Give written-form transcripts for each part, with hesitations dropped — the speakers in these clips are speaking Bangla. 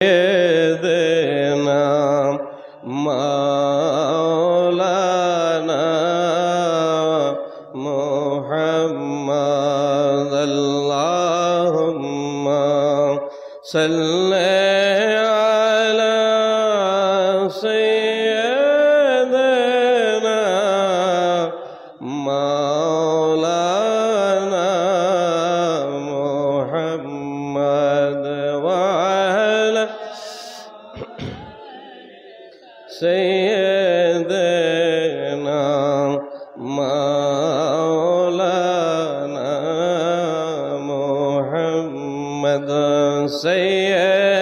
سيدنا مولانا محمد اللهم صل على سيدنا مولانا محمد وعلى سيدنا مولانا محمد سيدنا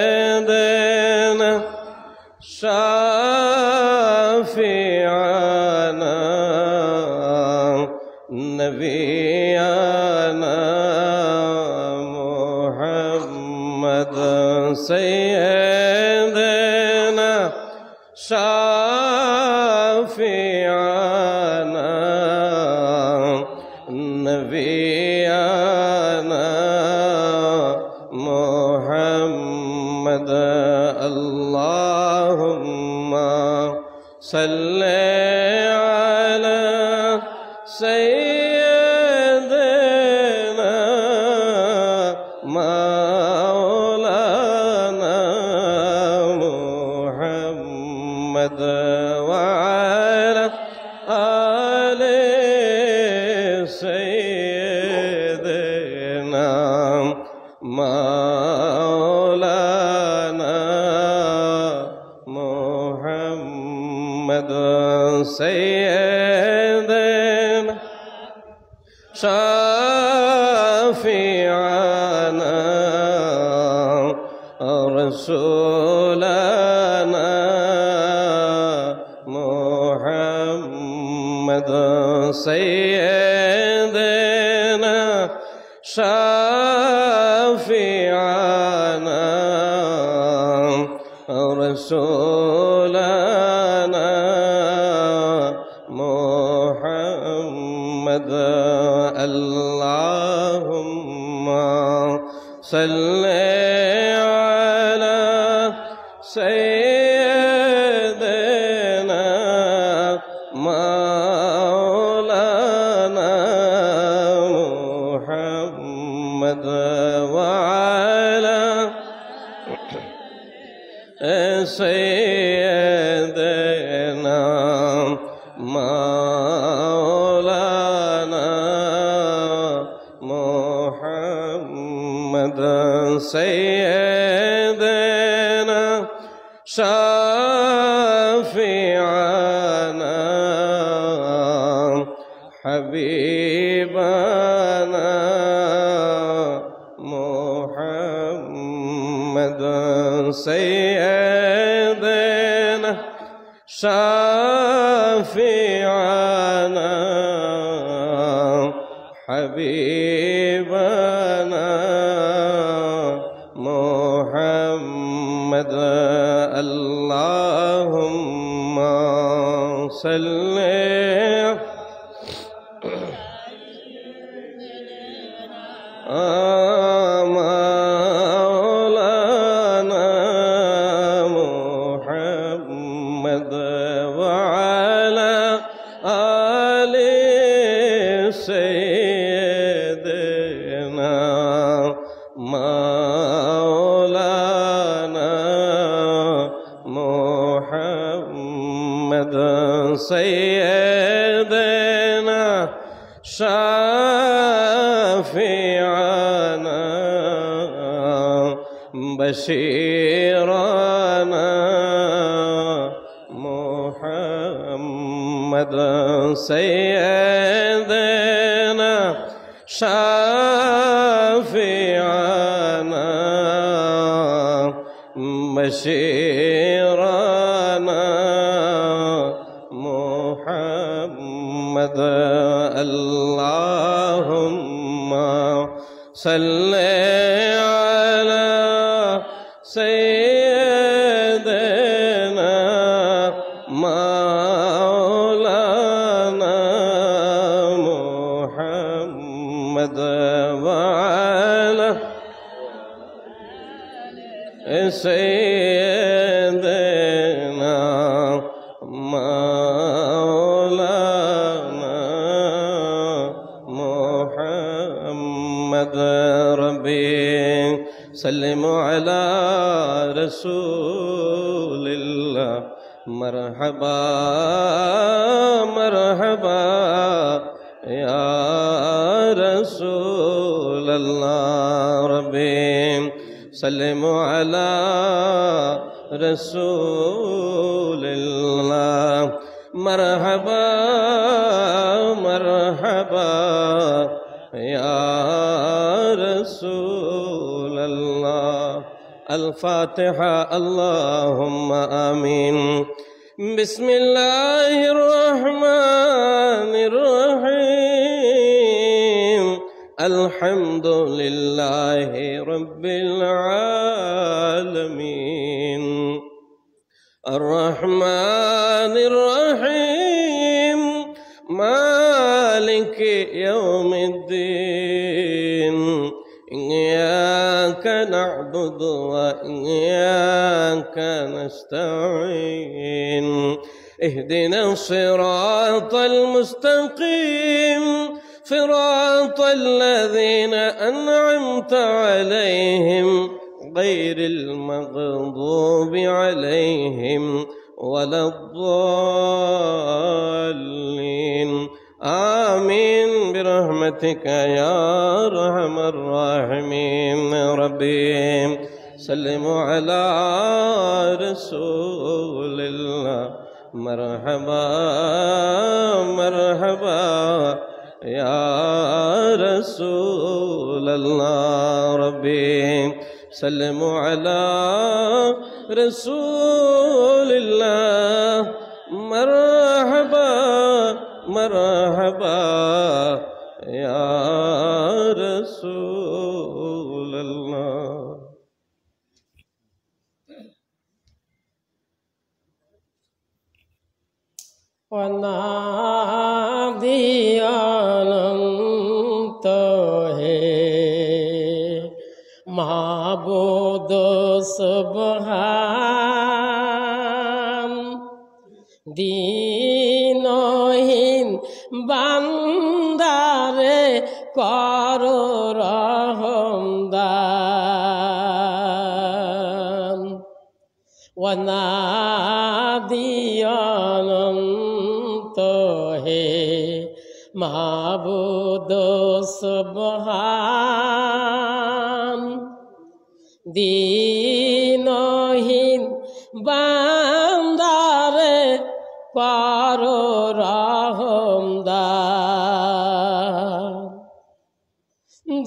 شافعنا نبينا محمد سيدنا شافعنا نبينا محمد اللهم صل على سيدنا مولانا محمد وعلى آل سيدنا مولانا محمد سيدنا شافعنا رسولنا محمد سيدنا شافعنا رسولنا محمد اللهم صل على سيدنا مولانا محمد وعلى سيدنا مولانا محمد سيدنا شافعنا حبيبنا محمد سيدنا شافعنا حبيبنا محمد اللهم صل مولانا محمد وعلى آل سيدنا مولانا محمد سيدنا شافعنا بشيرنا محمد سيدنا شافعنا بشيرنا محمد اللهم صل على سيدنا مولانا محمد وعلى سيدنا مولانا محمد ربي سلم على رسول الله مرحبا مرحبا يا رسول الله ربي سلم على رسول الله مرحبا مرحبا يا رسول الله الفاتحة اللهم آمين بسم الله الرحمن الرحيم الحمد لله رب العالمين الرحمن الرحيم مالك يوم الدين إياك نعبد وإياك نستعين اهدنا الصراط المستقيم صراط الذين أنعمت عليهم غير المغضوب عليهم ولا الضالين آمين برحمتك يا أرحم الراحمين ربي سلموا على رسول الله مرحبا مرحبا يا رسول الله ربي سلموا على رسول الله مرحبا مرحبا يا رسول الله ونادي أنت معبود سبحان দীনহীন বান্দারে কর রহমদান ওয়ানাদিয়ন্ত হে মাবুদ সুবহান দীনহীন বান্দারে কর রহমদান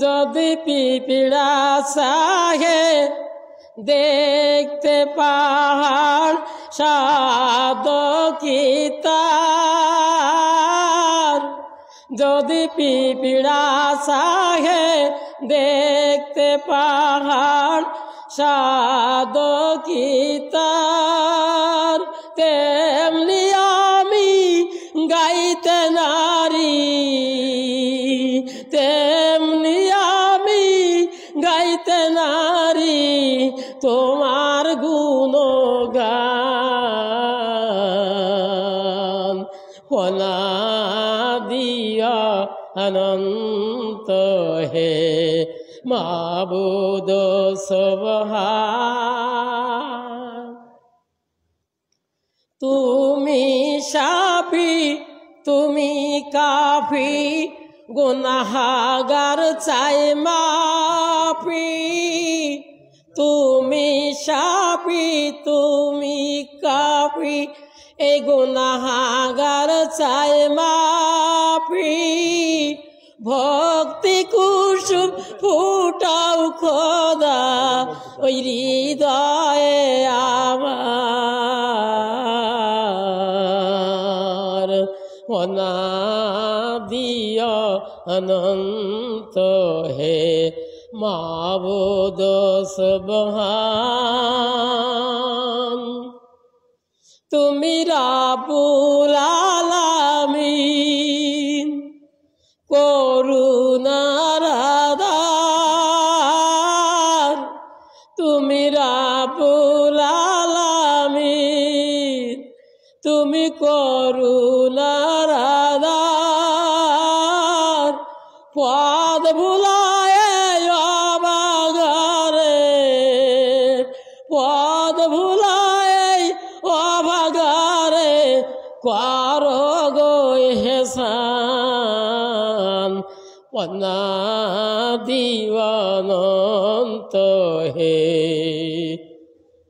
যদি পিপিড়া চাহে দেখতে পাহাড় সাদকিতার যদি পিপিড়া চাহে দেখতে পাহাড় সাদকিতার তেমনি আমি গাইতে নারী তেমনি আমি গাইতে নারী তোমার গুণগান অনাদিয়া অনন্ত হে মাবুদ সুবহান তুমি শাফি তুমি কাফি গুনাহগার চাই মাফি তুমি শাফি তুমি কাফি এই গুনাহগার চাই মাফি ভক্তি কুসুম ফুটাও খোদা ওই হৃদয়ে আমার অনাদিয়া অনন্ত হে মাবুদ সুবহান তুমি রাব্বুল আলামিন করুণার আধার তুমি রাব্বুল তুমি করুণার আধার পদ ভুলায় অবাগারে পদ ভুলায় অবাগারে কারো গো হেসান পন্না দিবানন্ত হে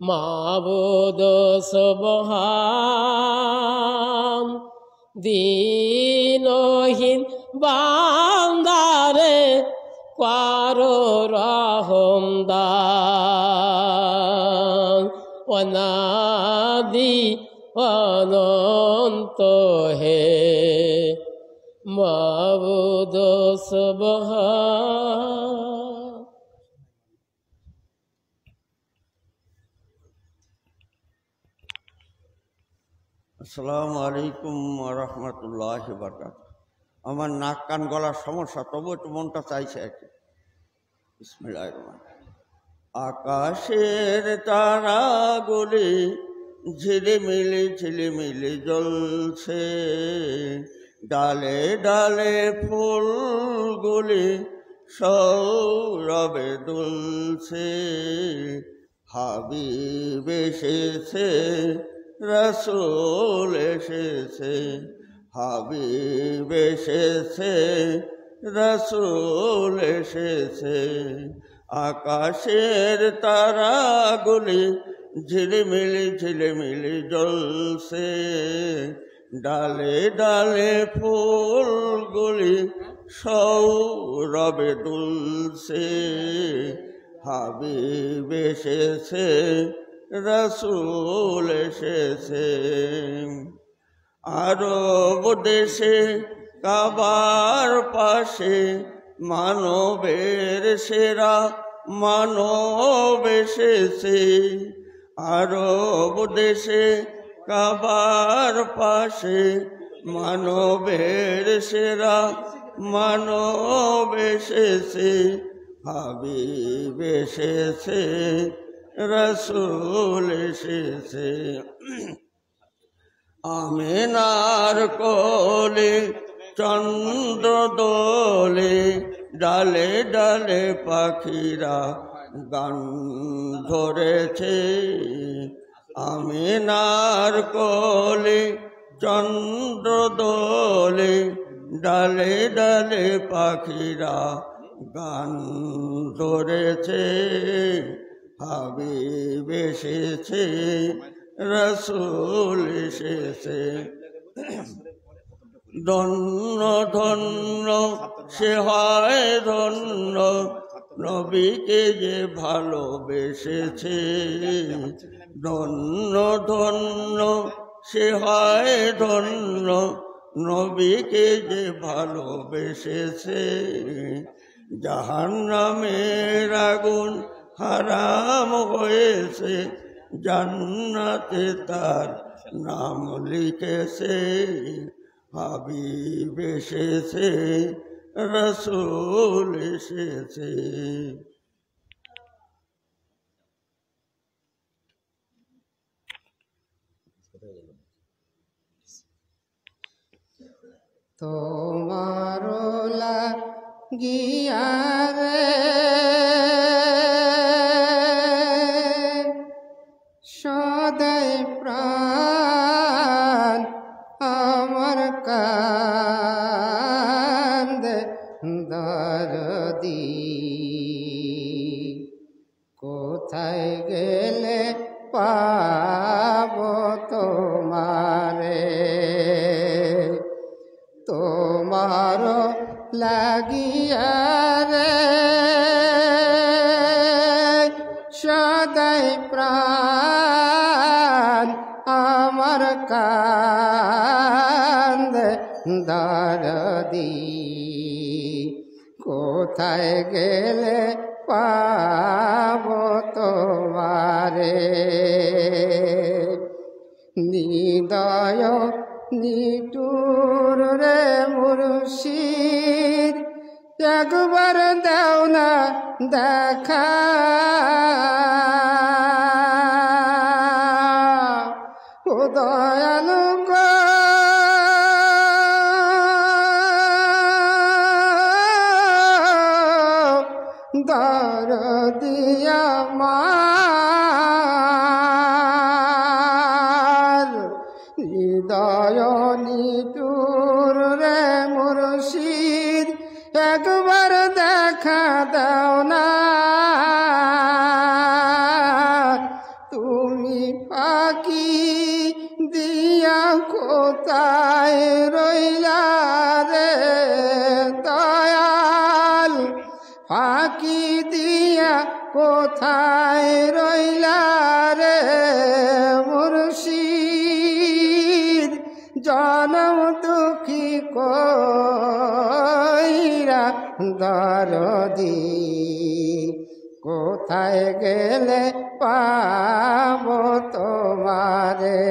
মাবুদ সুবহান দীনহীন বান্দারে কারো রহম দান অনাদি অনন্ত হে মাবুদ সুবহান। আসসালামু আলাইকুম ওয়া রাহমাতুল্লাহি ওয়া বারাকাতুহু। আমার নাক কান গলার সমস্যা, তবু একটু মনটা চাইছে আর কি। বিসমিল্লাহির রহমানির রহিম। আকাশের তারাগুলি ঝিলিমিলি ঝিলিমিলি জ্বলছে, ডালে ডালে ফুলগুলি সৌরভে দুলছে, হাবিব এসেছে রসূল এসেছে, হাবিব এসেছে রসূল এসেছে। আকাশের তারাগুলি ঝিলিমিলি ঝিলিমিলি জ্বলছে, ডালে ডালে ফুলগুলি সৌরভে দুলছে, হাবিব এসেছে রসূল এসেছে। আরব দেশে কাবার পাশে মানবের সেরা মানব এসেছে, আরব দেশে কাবার পাশে মানবের সেরা মানব এসেছে, হাবিব এসেছে রসূল এসেছে। আমিনার কোলে চন্দ্র দোলে, ডালে ডালে পাখিরা গান ধরেছে, আমিনার কোলে চন্দ্র দোলে, ডালে ডালে পাখিরা গান ধরেছে, হাবিব এসেছে রসূল এসেছে। ধন্য ধন্য সে হয় ধন্য, নবীকে যে ভালোবেসেছে, ধন্য ধন্য সে হয় ধন্য, নবীকে যে ভালোবেসেছে। জাহান্নামের আগুন হারাম হয়েছে, জান্নাতে তার নাম লিখেছে, হাবিব এসেছে রসূল এসেছে। তোমার লাগিয়া রে সদাই প্রাণ আমার কান্দে দরদি, কোথায় গেলে পাব তোমারে, তোমার লাগিয়া রে সদাই প্রাণ আমার কান্দে দরদি, কোথায় গেলে পাব তোমারে। নিদয় নিটুর রে মুর্শিদ, একবার দাও না দেখা, ও দয়ালু তুমি ফাঁকি দিয়া কোথায় রইলা রে দয়াল, ফাঁকি দিয়া কোথায় রইলা রে মুর্শিদ, জনম দুঃখী কইরা দরদি, কোথায় গেলে পাব তোমারে,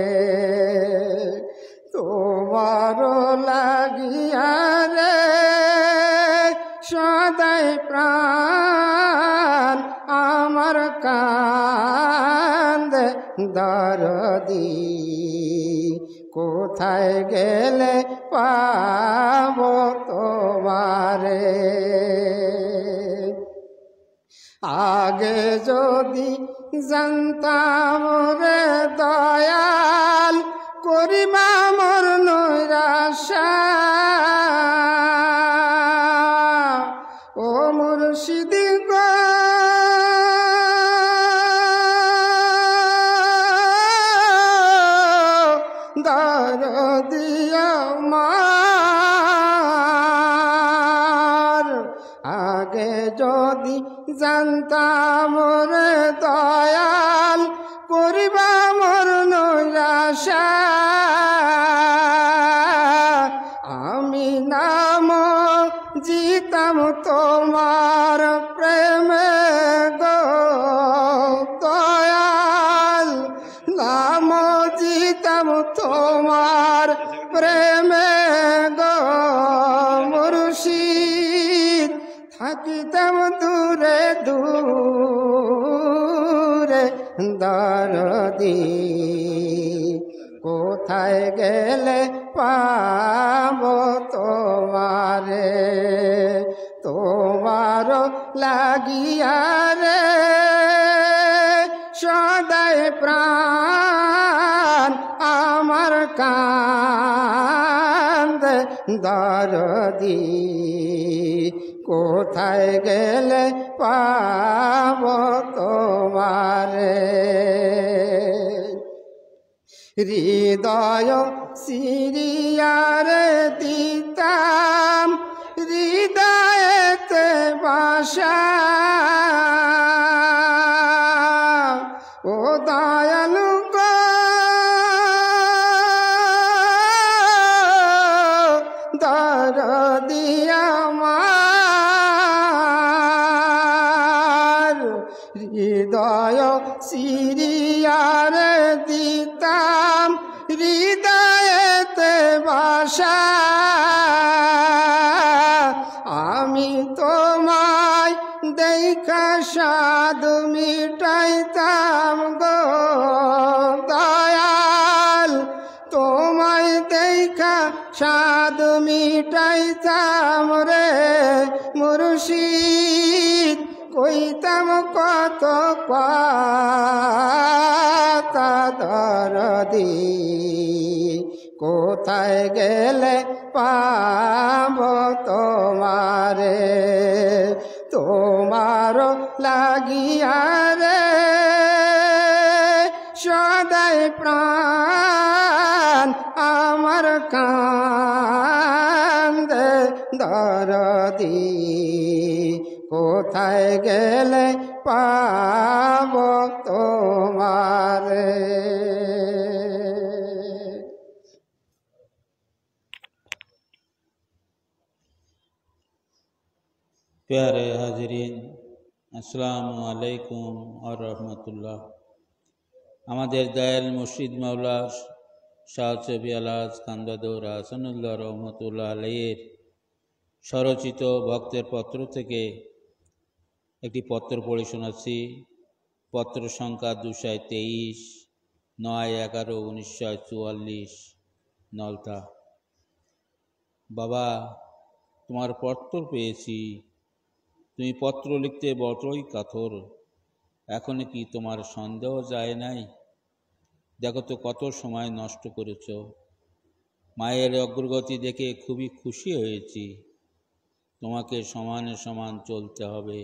তোমার লাগিয়া রে সদাই প্রাণ আমার কান্দে দরদি, কোথায় গেলে পাব তোমারে। আগে যদি জানতাম রে দয়াল, করিবা মোর নৈরাশা, ও মুর্শিদ গো দরদি আমার, আগে যদি জানতাম রে দয়াল, করিবা মোর নৈরাশা, আমি নাম জিতাম তোমার প্রেমে গো দয়াল, নাম জিতাম তোমার প্রেমে গো মুর্শিদ, থাকিতাম দূরে দূরে দরদি, কোথায় গেলে পাব তোমারে, তোমার লাগিয়া রে সদাই প্রাণ আমার কান্দে দরদি, কোথায় গেলে পাব তোমারে। হৃদয় সিরিয়ারে দিতাম হৃদয়েতে বাসা, ও দয়ালু গো দরদি আমার, হৃদয় সিরিয়ারে দিতাম হৃদয়েতে বাসা, আমি তোমায় দেখা সাধ মিটাইতাম গো দয়াল, তোমায় দেখা সাধ মিটাইতাম রে মুর্শিদ, কইতাম কত কথা দরদি, কোথায় গেলে পাব তোমারে, তোমার লাগিয়া রে সদাই প্রাণ আমার কান্দে দরদি, কোথায় গেলে পাব তোমারে। प्यारे हाजिरिन আসসালামু আলাইকুম আর রহমতুল্লাহ। আমাদের দয়াল মুর্শিদ মাওলা শাহ ছবি আলাজ কান্দাদৌর হাসানুল্লাহ রহমতুল্লাহ আলাইয়ের স্বরচিত ভক্তের পত্র থেকে একটি পত্র পড়ে শোনাচ্ছি। পত্র সংখ্যা 223, 9/11/1944, নলতা। বাবা, তোমার পত্র পেয়েছি। তুমি পত্র লিখতে বড়ই কাতর, এখন কি তোমার সন্দেহ যায় নাই? দেখো তো কত সময় নষ্ট করেছ। মায়ের অগ্রগতি দেখে খুবই খুশি হয়েছি। তোমাকে সমানে সমান চলতে হবে।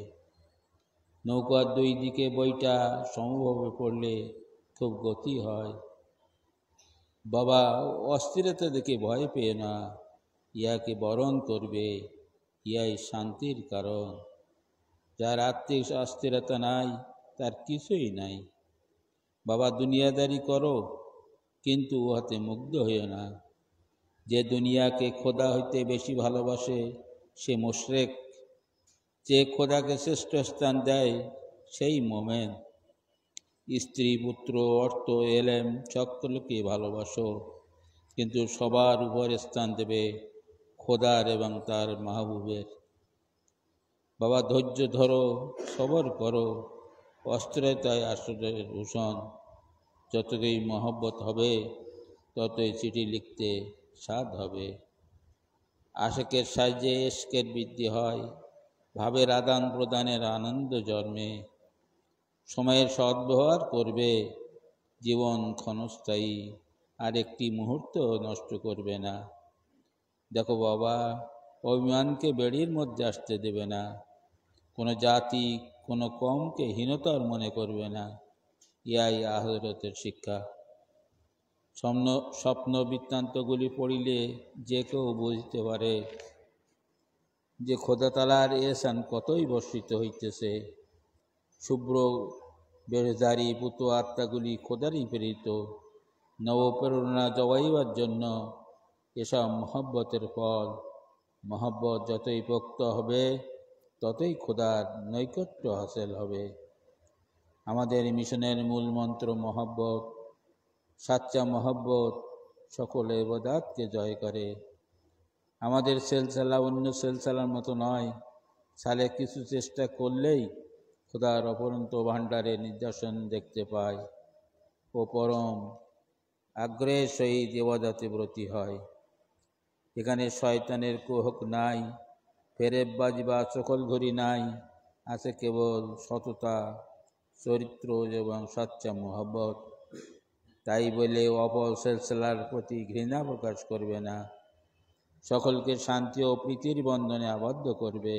নৌকার দুই দিকে বইটা সমভাবে পড়লে খুব গতি হয়। বাবা, অস্থিরতা দেখে ভয় পেয়ে না, ইয়াকে বরণ করবে, ইয়াই শান্তির কারণ। যার আত্মিক অস্থিরতা নাই তার কিছুই নাই। বাবা, দুনিয়াদারি করো কিন্তু উহাতে মুগ্ধ হইও না। যে দুনিয়াকে খোদা হইতে বেশি ভালোবাসে সে মুশরিক। যে খোদাকে শ্রেষ্ঠ স্থান দেয় সেই মোমেন। স্ত্রী, পুত্র, অর্থ, এলেম সকলকে ভালোবাসো, কিন্তু সবার উপরে স্থান দেবে খোদার এবং তার মাহবুবের। বাবা, ধৈর্য ধরো, সবর করো। অস্থিরতায় আসলে ভূষণ। যতই মহব্বত হবে ততই চিঠি লিখতে স্বাদ হবে। আশেকের সাহায্যে এশকের বৃদ্ধি হয়, ভাবের আদান প্রদানের আনন্দ জন্মে। সময়ের সদ্ব্যবহার করবে, জীবন ক্ষণস্থায়ী, আর একটি মুহূর্ত নষ্ট করবে না। দেখো বাবা, অভিমানকে বেড়ির মধ্যে আসতে দেবে না। কোনো জাতি, কোনো কমকে হীনতার মনে করবে না। ইয়াই আখিরাতের শিক্ষা। স্বপ্ন বৃত্তান্তগুলি পড়িলে যে কেউ বুঝতে পারে যে খোদা তাআলার এহসান কতই বর্ষিত হইতেছে। শুভ্র বেরজারি পুত আত্মাগুলি খোদারই প্রেরিত, নবপ্রেরণা জগাইবার জন্য। এসব মহব্বতের ফল। মহব্বত যতই পোক্ত হবে ততই খোদার নৈকট্য হাসিল হবে। আমাদের মিশনের মূল মন্ত্র মহব্বত। সাচ্চা মহব্বত সকল ইবাদতকে জয় করে। আমাদের সেলসালা অন্য সেলসালার মতো নয়। সালে কিছু চেষ্টা করলেই খোদার অপরন্ত ভাণ্ডারে নিদর্শন দেখতে পায় ও পরম আগ্রহের সহিত ইবাদতে ব্রতী হয়। এখানে শয়তানের কুহক নাই, ফেরেববাজি বা চকল ঘড়ি নাই। আছে কেবল সততা, চরিত্র এবং সাচ্চা মহব্বত। তাই বলে অপর সেলসালার প্রতি ঘৃণা প্রকাশ করবে না। সকলকে শান্তি ও প্রীতির বন্ধনে আবদ্ধ করবে।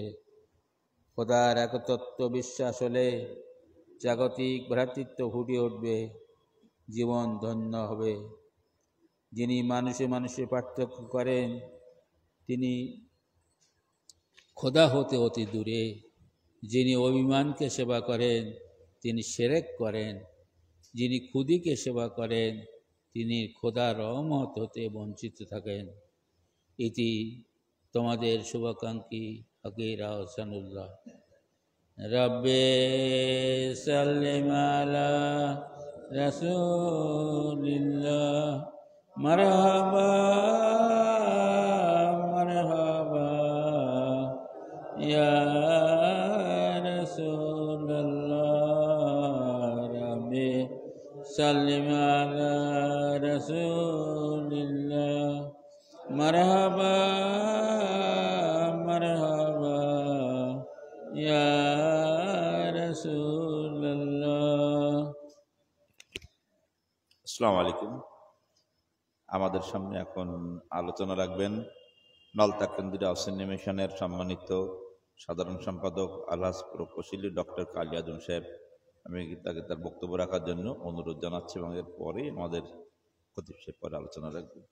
খোদার একতত্ত্ব বিশ্বাস হলে জাগতিক ভ্রাতৃত্ব ফুটে উঠবে, জীবন ধন্য হবে। যিনি মানুষে মানুষে পার্থক্য করেন তিনি খোদা হতে অতি দূরে। যিনি অভিমানকে সেবা করেন তিনি শিরক করেন। যিনি খুদিকে সেবা করেন তিনি খোদার রহমত হতে বঞ্চিত থাকেন। ইতি তোমাদের শুভাকাঙ্ক্ষী ফকির আহসানুল্লাহ। রব্বে সাল্লিম আলা রাসূলিল্লাহ। মারহাবা মারহাবা ইয়া রাসূলুল্লাহ। রব্বে সাল্লিম আলা রাসূলিল্লাহ। মারহাবা মারহাবা ইয়া রাসূলুল্লাহ। আসসালামু আলাইকুম। আমাদের সামনে এখন আলোচনা রাখবেন নলতা কেন্দ্রীয় আউসিনী মিশনের সম্মানিত সাধারণ সম্পাদক আলহাজ প্রকৌশলী ডক্টর কালী আজম সাহেব। আমি তাকে তার বক্তব্য রাখার জন্য অনুরোধ জানাচ্ছি এবং এরপরেই আমাদের খতিব সাহেব পরে আলোচনা রাখবেন।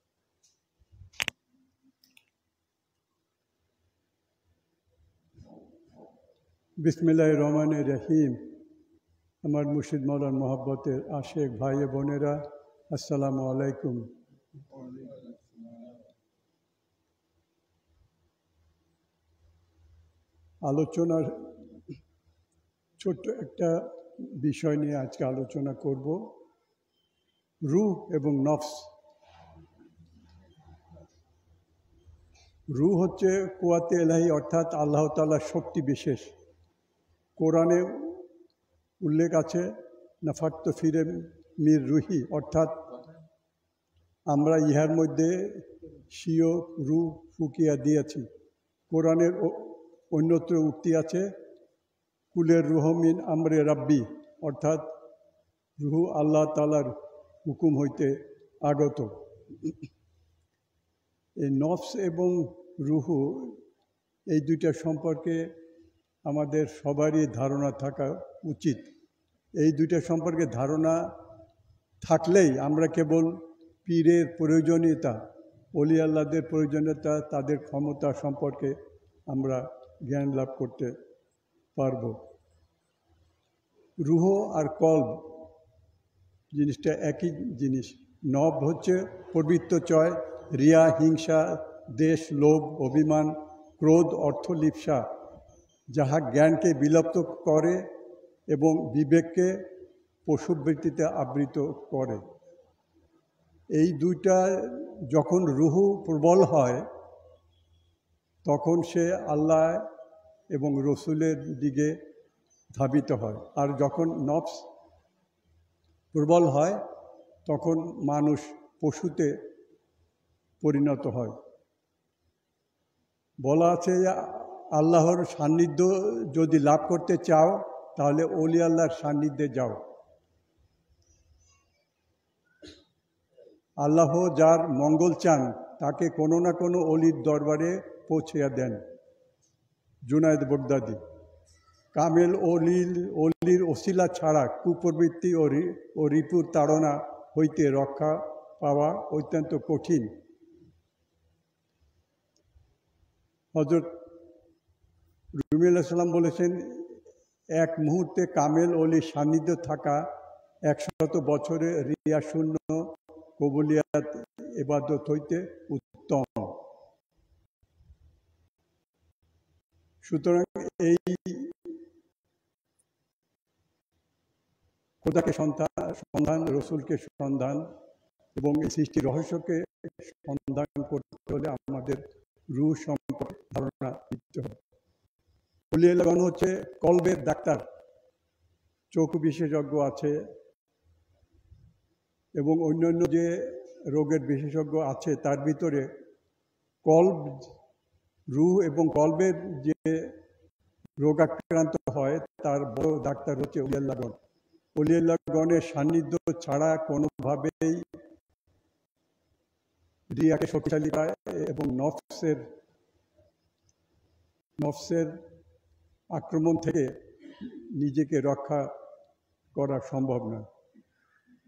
বিসমিল্লাহির রহমানির রহিম। আমার মুর্শিদ মৌলার মহব্বতের আশেক ভাই বোনেরা, আসসালামু আলাইকুম। আলোচনার ছোট্ট একটা বিষয় নিয়ে আজকে আলোচনা করব, রূহ এবং নফস। রূহ হচ্ছে কুওয়াতে ইলাহি, অর্থাৎ আল্লাহ তাআলার শক্তি বিশেষ। কোরআনে উল্লেখ আছে নাফাখতু ফিহি মির রূহি, অর্থাৎ আমরা ইহার মধ্যে স্বীয় রূহ ফুঁকিয়া দিয়েছি। কোরআনের অন্যত্র উক্তি আছে কুলের রূহ মিন আমরে রাব্বি, অর্থাৎ রূহ আল্লাহ তাআলার হুকুম হইতে আগত। এই নফস এবং রূহ এই দুইটা সম্পর্কে আমাদের সবারই ধারণা থাকা উচিত। এই দুইটা সম্পর্কে ধারণা থাকলেই আমরা কেবল পীরের প্রয়োজনীয়তা, অলি আল্লাহদের প্রয়োজনীয়তা, তাদের ক্ষমতা সম্পর্কে আমরা জ্ঞান লাভ করতে পারব। রুহ আর কলব জিনিসটা একই জিনিস। নব হচ্ছে প্রবৃত্তচয়, রিয়া, হিংসা, দেশ, লোভ, অভিমান, ক্রোধ, অর্থলিপ্সা, যাহা জ্ঞানকে বিলুপ্ত করে এবং বিবেককে পশুবৃত্তিতে আবৃত করে। এই দুইটা যখন রুহু প্রবল হয় তখন সে আল্লাহ এবং রসুলের দিকে ধাবিত হয়, আর যখন নফস প্রবল হয় তখন মানুষ পশুতে পরিণত হয়। বলা আছে যে আল্লাহর সান্নিধ্য যদি লাভ করতে চাও তাহলে অলি আল্লাহর সান্নিধ্যে যাও। আল্লাহ যার মঙ্গল চান তাকে কোনো না কোনো অলির দরবারে পৌঁছিয়া দেন। জুনায়েদ বাগদাদি। কামেল অলির ওসিলা ছাড়া কুপ্রবৃত্তি ও রিপুর তাড়না হইতে রক্ষা পাওয়া অত্যন্ত কঠিন। হযরত রুমি আলাইহিস সালাম বলেছেন, এক মুহূর্তে কামেল অলির সান্নিধ্য থাকা 100 বছরে রিয়া শূন্য কবুলিয়াত ইবাদত হইতে উত্তম। সুতরাং এই খোদাকে সন্ধান, রসুলকে সন্ধান এবং এই সৃষ্টির রহস্যকে সন্ধান করতে হলে আমাদের রূহ সম্পর্কে ধারণা দিতে হবে। অলি আল্লাহগণ হচ্ছে কলবের ডাক্তার, চক্ষু বিশেষজ্ঞ আছে এবং অন্যান্য যে রোগের বিশেষজ্ঞ আছে তার ভিতরে কলব, রূহ এবং কলবের যে রোগাক্রান্ত হয় তার বড় ডাক্তার হচ্ছে অলি আল্লাহগণ। অলি আল্লাহগণের সান্নিধ্য ছাড়া কোনোভাবেই রিয়াকে শক্তিশালী পায় এবং নফসের আক্রমণ থেকে নিজেকে রক্ষা করা সম্ভব নয়।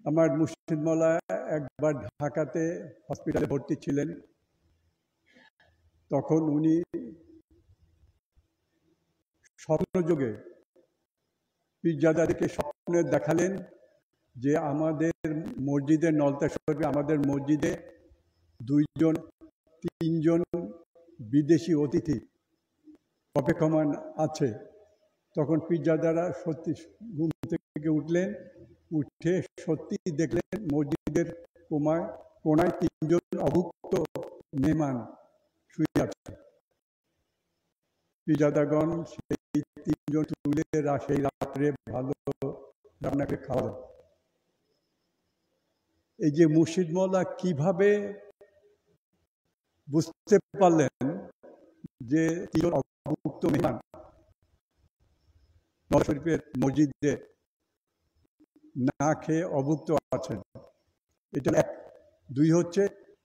আমার মুর্শিদ মাওলা একবার ঢাকাতে হসপিটালে ভর্তি ছিলেন। তখন উনি স্বপ্নযোগে পীরজাদাদেরকে স্বপ্নে দেখালেন যে আমাদের মসজিদের নলতা শরীফে, আমাদের মসজিদে 2-3জন বিদেশি অতিথি অপেক্ষমান আছে। তখন পীরজাদারা সত্যি ঘুম থেকে উঠলেন, উঠে সত্যি দেখলেন মসজিদের কোনায় 3জন অভুক্ত মেহমান শুয়ে আছে। পীরজাদাগণ সেই 3জন তুলে সেই রাত্রে ভালো রান্না করে খাওয়ালেন। এই যে মুর্শিদ মাওলা কিভাবে বুঝতে পারলেন যে 3জন অভুক্ত মেহমান নওয়াজ শরীফের মসজিদে না খেয়ে অভুক্ত আছেন? এটা 1। 2 হচ্ছে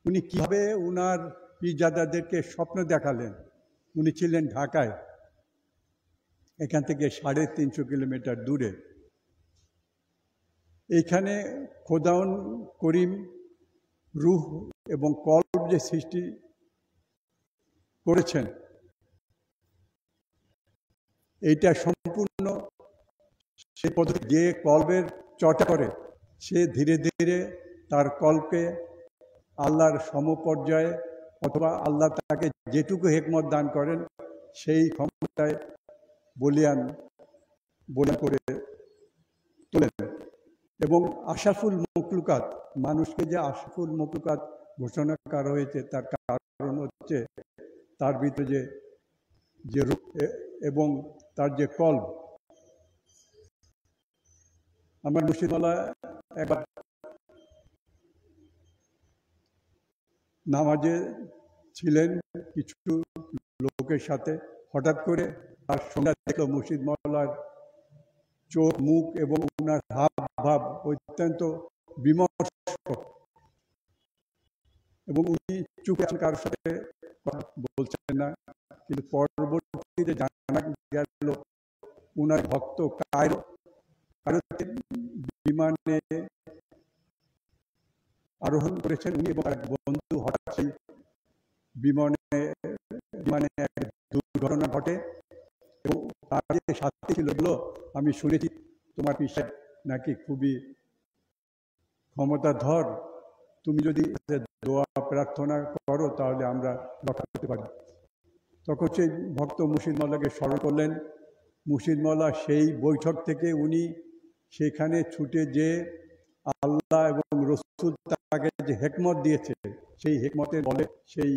উনি কিভাবে উনার পীরজাদাদেরকে স্বপ্ন দেখালেন। উনি ছিলেন ঢাকায়, এখান থেকে 350 কিলোমিটার দূরে। এইখানে খোদাউন করিম রূহ এবং কলব যে সৃষ্টি করেছেন, এইটা সম্পূর্ণ সে পদ্ধতি। যে কলবের চর্চা করে সে ধীরে ধীরে তার কলকে আল্লাহর সমপর্যায়ে অথবা আল্লাহ তাকে যেটুকু হিকমত দান করেন সেই ক্ষমতায় বলিয়ান করে তোলেন। এবং আশরাফুল মখলুকাত, মানুষকে যে আশরাফুল মখলুকাত ঘোষণা করা হয়েছে তার কারণ হচ্ছে তার ভিতরে যে রূহ এবং তার যে কলব। আমার মুর্শিদ মাওলা একবার নামাজে ছিলেন কিছু লোকের সাথে, হঠাৎ করে তার সঙ্গে দেখলো মুর্শিদ মাওলার চোখ, মুখ এবং ওনার হাব ভাব অত্যন্ত বিমর্ষ এবং উনি চুপ আছেন, কারোর সাথে বলছেন না। কিন্তু পরবর্তীতে জানা গেল ওনার ভক্ত কায়রোতে বিমানে আরোহণ করেছেন উনি এবং এক বন্ধু, হঠাৎ সেই বিমানে এক দুর্ঘটনা ঘটে এবং তার যে সাথী ছিল বলল, আমি শুনেছি তোমার পিসা নাকি খুবই ক্ষমতাধর, তুমি যদি দোয়া প্রার্থনা করো তাহলে আমরা রক্ষা করতে পারি। তখন সেই ভক্ত মুর্শিদ মওলাকে স্মরণ করলেন। মুর্শিদ মওলা সেই বৈঠক থেকে উনি সেখানে ছুটে যে আল্লাহ এবং রসুল তাকে যে হেকমত দিয়েছে, সেই হেকমতের বলে সেই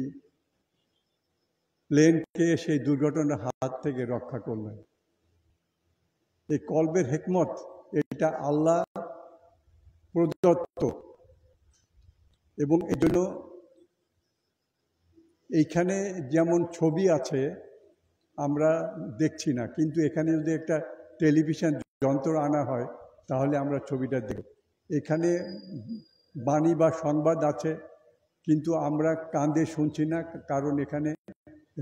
প্লেনকে সেই দুর্ঘটনার হাত থেকে রক্ষা করলেন। এই কলবের হেকমত, এটা আল্লাহ প্রদত্ত এবং এই জন্য এইখানে যেমন ছবি আছে আমরা দেখছি না, কিন্তু এখানে যদি একটা টেলিভিশন যন্ত্র আনা হয় তাহলে আমরা ছবিটা দেখব। এখানে বাণী বা সংবাদ আছে কিন্তু আমরা কান দিয়ে শুনছি না, কারণ এখানে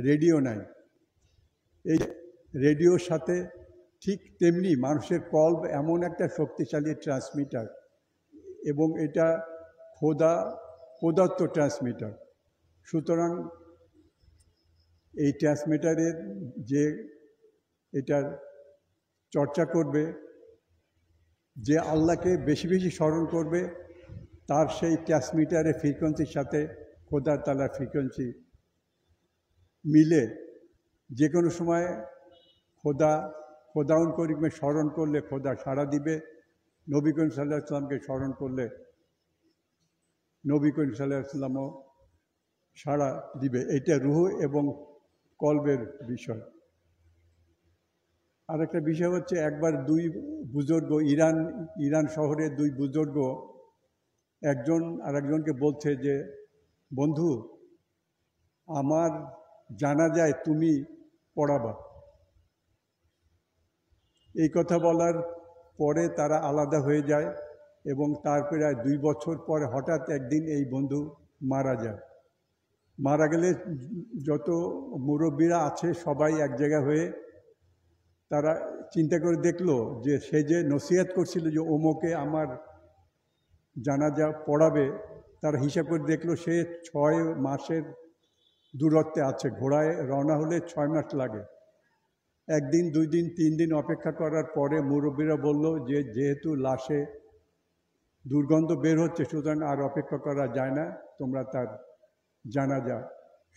রেডিও নাই। এই রেডিওর সাথে ঠিক তেমনি মানুষের কল্ব এমন একটা শক্তিশালী ট্রান্সমিটার এবং এটা প্রদত্ত ট্রান্সমিটার। সুতরাং এই ট্রান্সমিটারের যে এটার চর্চা করবে, যে আল্লাহকে বেশি বেশি স্মরণ করবে, তার সেই ট্রান্সমিটারের ফ্রিকোয়েন্সির সাথে খোদা তাআলার ফ্রিকোয়েন্সি মিলে যে কোনো সময় খোদাউন করিমকে স্মরণ করলে খোদা সাড়া দিবে, নবী করিম সাল্লাল্লাহু আলাইহি ওয়াসাল্লামকে স্মরণ করলে নবী করিম সাল্লাল্লাহু আলাইহি ওয়াসাল্লামও সাড়া দিবে। এটা রূহ এবং কলবের বিষয়। আর একটা বিষয় হচ্ছে, একবার দুই বুজুর্গ ইরান শহরের দুই বুজুর্গ একজন আরেকজনকে বলছে যে, বন্ধু আমার জানা যায় তুমি পড়াবা। এই কথা বলার পরে তারা আলাদা হয়ে যায় এবং তার প্রায় 2 বছর পরে হঠাৎ একদিন এই বন্ধু মারা যায়। মারা গেলে যত মুরব্বীরা আছে সবাই এক জায়গা হয়ে তারা চিন্তা করে দেখলো যে সে যে নসিহত করছিল যে ওমকে আমার জানাজা পড়াবে, তারা হিসাব করে দেখলো সে 6 মাসের দূরত্বে আছে। ঘোড়ায় রওনা হলে 6 মাস লাগে। 1 দিন 2 দিন 3 দিন অপেক্ষা করার পরে মুরব্বীরা বলল যে যেহেতু লাশে দুর্গন্ধ বের হচ্ছে, সুতরাং আর অপেক্ষা করা যায় না, তোমরা তার জানাজা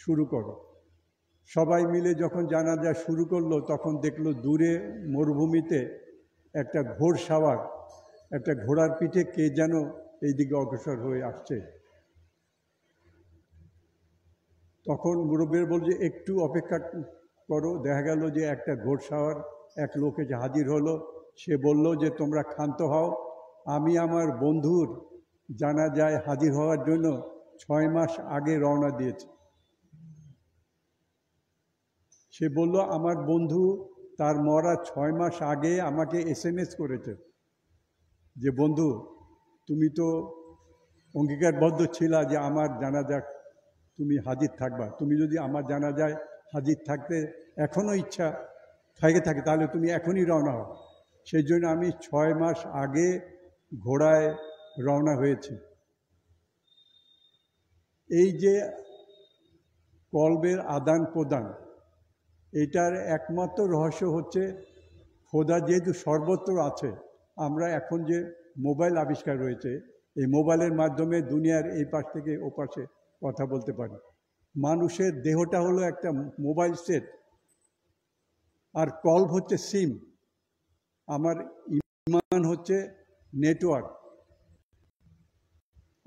শুরু করো। সবাই মিলে যখন জানাজা শুরু করলো তখন দেখলো দূরে মরুভূমিতে একটা ঘোড়সাওয়ার, একটা ঘোড়ার পিঠে কে যেন এইদিকে অগ্রসর হয়ে আসছে। তখন মুরব্বীরা বলছে একটু অপেক্ষা করো। দেখা গেল যে একটা ঘোড়সাওয়ার এক লোক এসে হাজির হলো। সে বলল যে তোমরা ক্ষান্ত হও, আমি আমার বন্ধুর জানাজায় হাজির হওয়ার জন্য 6 মাস আগে রওনা দিয়েছি। সে বলল আমার বন্ধু তার মরা 6 মাস আগে আমাকে SMS করেছে যে বন্ধু তুমি তো অঙ্গীকারবদ্ধ ছিলা যে আমার জানাজা তুমি হাজির থাকবা, তুমি যদি আমার জানাজায় হাজির থাকতে এখনও ইচ্ছা থাকে তাহলে তুমি এখনই রওনা হও। সেই জন্য আমি 6 মাস আগে ঘোড়ায় রওনা হয়েছি। এই যে কলবের আদান প্রদান, এটার একমাত্র রহস্য হচ্ছে খোদা যেহেতু সর্বত্র আছে। আমরা এখন যে মোবাইল আবিষ্কার হয়েছে, এই মোবাইলের মাধ্যমে দুনিয়ার এই পাশ থেকে ও পাশে কথা বলতে পারি। মানুষের দেহটা হলো একটা মোবাইল সেট, আর কলব হচ্ছে সিম। আমার ঈমান হচ্ছে নেটওয়ার্ক,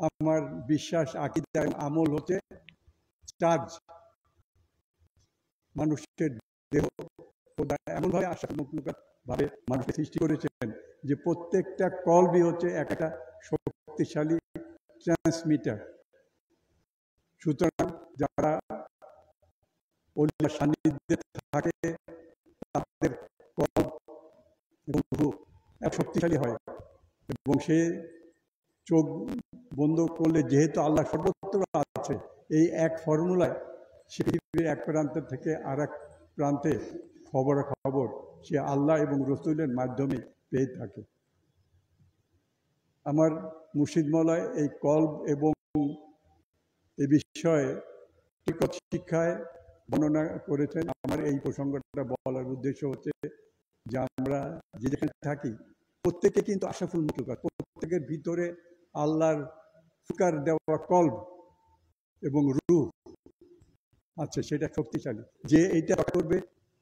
আমার বিশ্বাস আকীদা এবং আমল হচ্ছে চার্জ। মানুষের দেহ খোদা এমনভাবে ভাবে মানুষকে সৃষ্টি করেছেন যে প্রত্যেকটা কলবই হচ্ছে একটা শক্তিশালী ট্রান্সমিটার। সুতরাং যারা ওলিয়ার সান্নিধ্যে থাকে তাদের কলব এবং রূহ শক্তিশালী হয় এবং সে চোখ বন্ধ করলে যেহেতু আল্লাহ সর্বত্র আছে, এই এক ফর্মুলায় সে পৃথিবীর এক প্রান্ত থেকে আর এক প্রান্তে খবরাখবর সে আল্লাহ এবং রসুলের মাধ্যমে পেয়ে থাকে। আমার মুর্শিদ মওলায় এই কলব এবং এ বিষয়ে তরিকত শিক্ষায় বর্ণনা করেছেন। আমার এই প্রসঙ্গটা বলার উদ্দেশ্য হচ্ছে যে আমরা যেখানে থাকি প্রত্যেকে কিন্তু আশরাফুল মাখলুকাত, প্রত্যেকের ভিতরে আল্লাহর ফিকার দেওয়া কলব এবং রূহ আছে, সেটা শক্তিশালী। যে এইটা করবে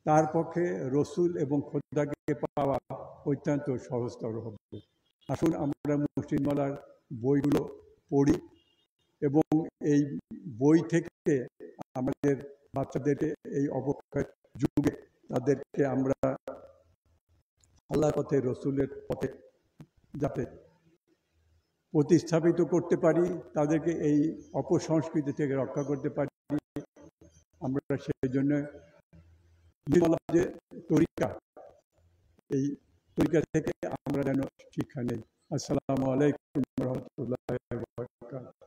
তার পক্ষে রসুল এবং খোদাকে পাওয়া অত্যন্ত সহজতর হবে। আসুন আমরা মুর্শিদ মওলার বইগুলো পড়ি এবং এই বই থেকে আমাদের বাচ্চাদেরকে এই অবক্ষয় যুগে তাদেরকে আমরা আল্লাহর পথে, রসুলের পথে যাতে প্রতিস্থাপিত করতে পারি, তাদেরকে এই অপসংস্কৃতি থেকে রক্ষা করতে পারি, আমরা সেই জন্য যে তরিকা, এই তরিকা থেকে আমরা যেন শিক্ষা নেই। আসসালামু আলাইকুম রহমতুল্লাহি ওয়া বারাকাতুহু।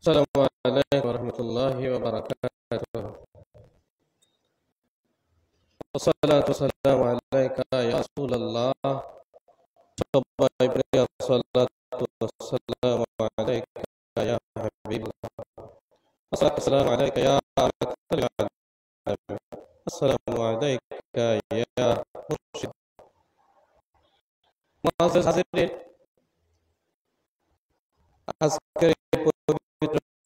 السلام عليكم ورحمة الله وبركاته. والصلاة والسلام عليك يا رسول الله. الصلاة والسلام عليك يا حبيب الله. الصلاة والسلام عليك يا السلام عليك يا مرشد. معزز حاضرين، আজকের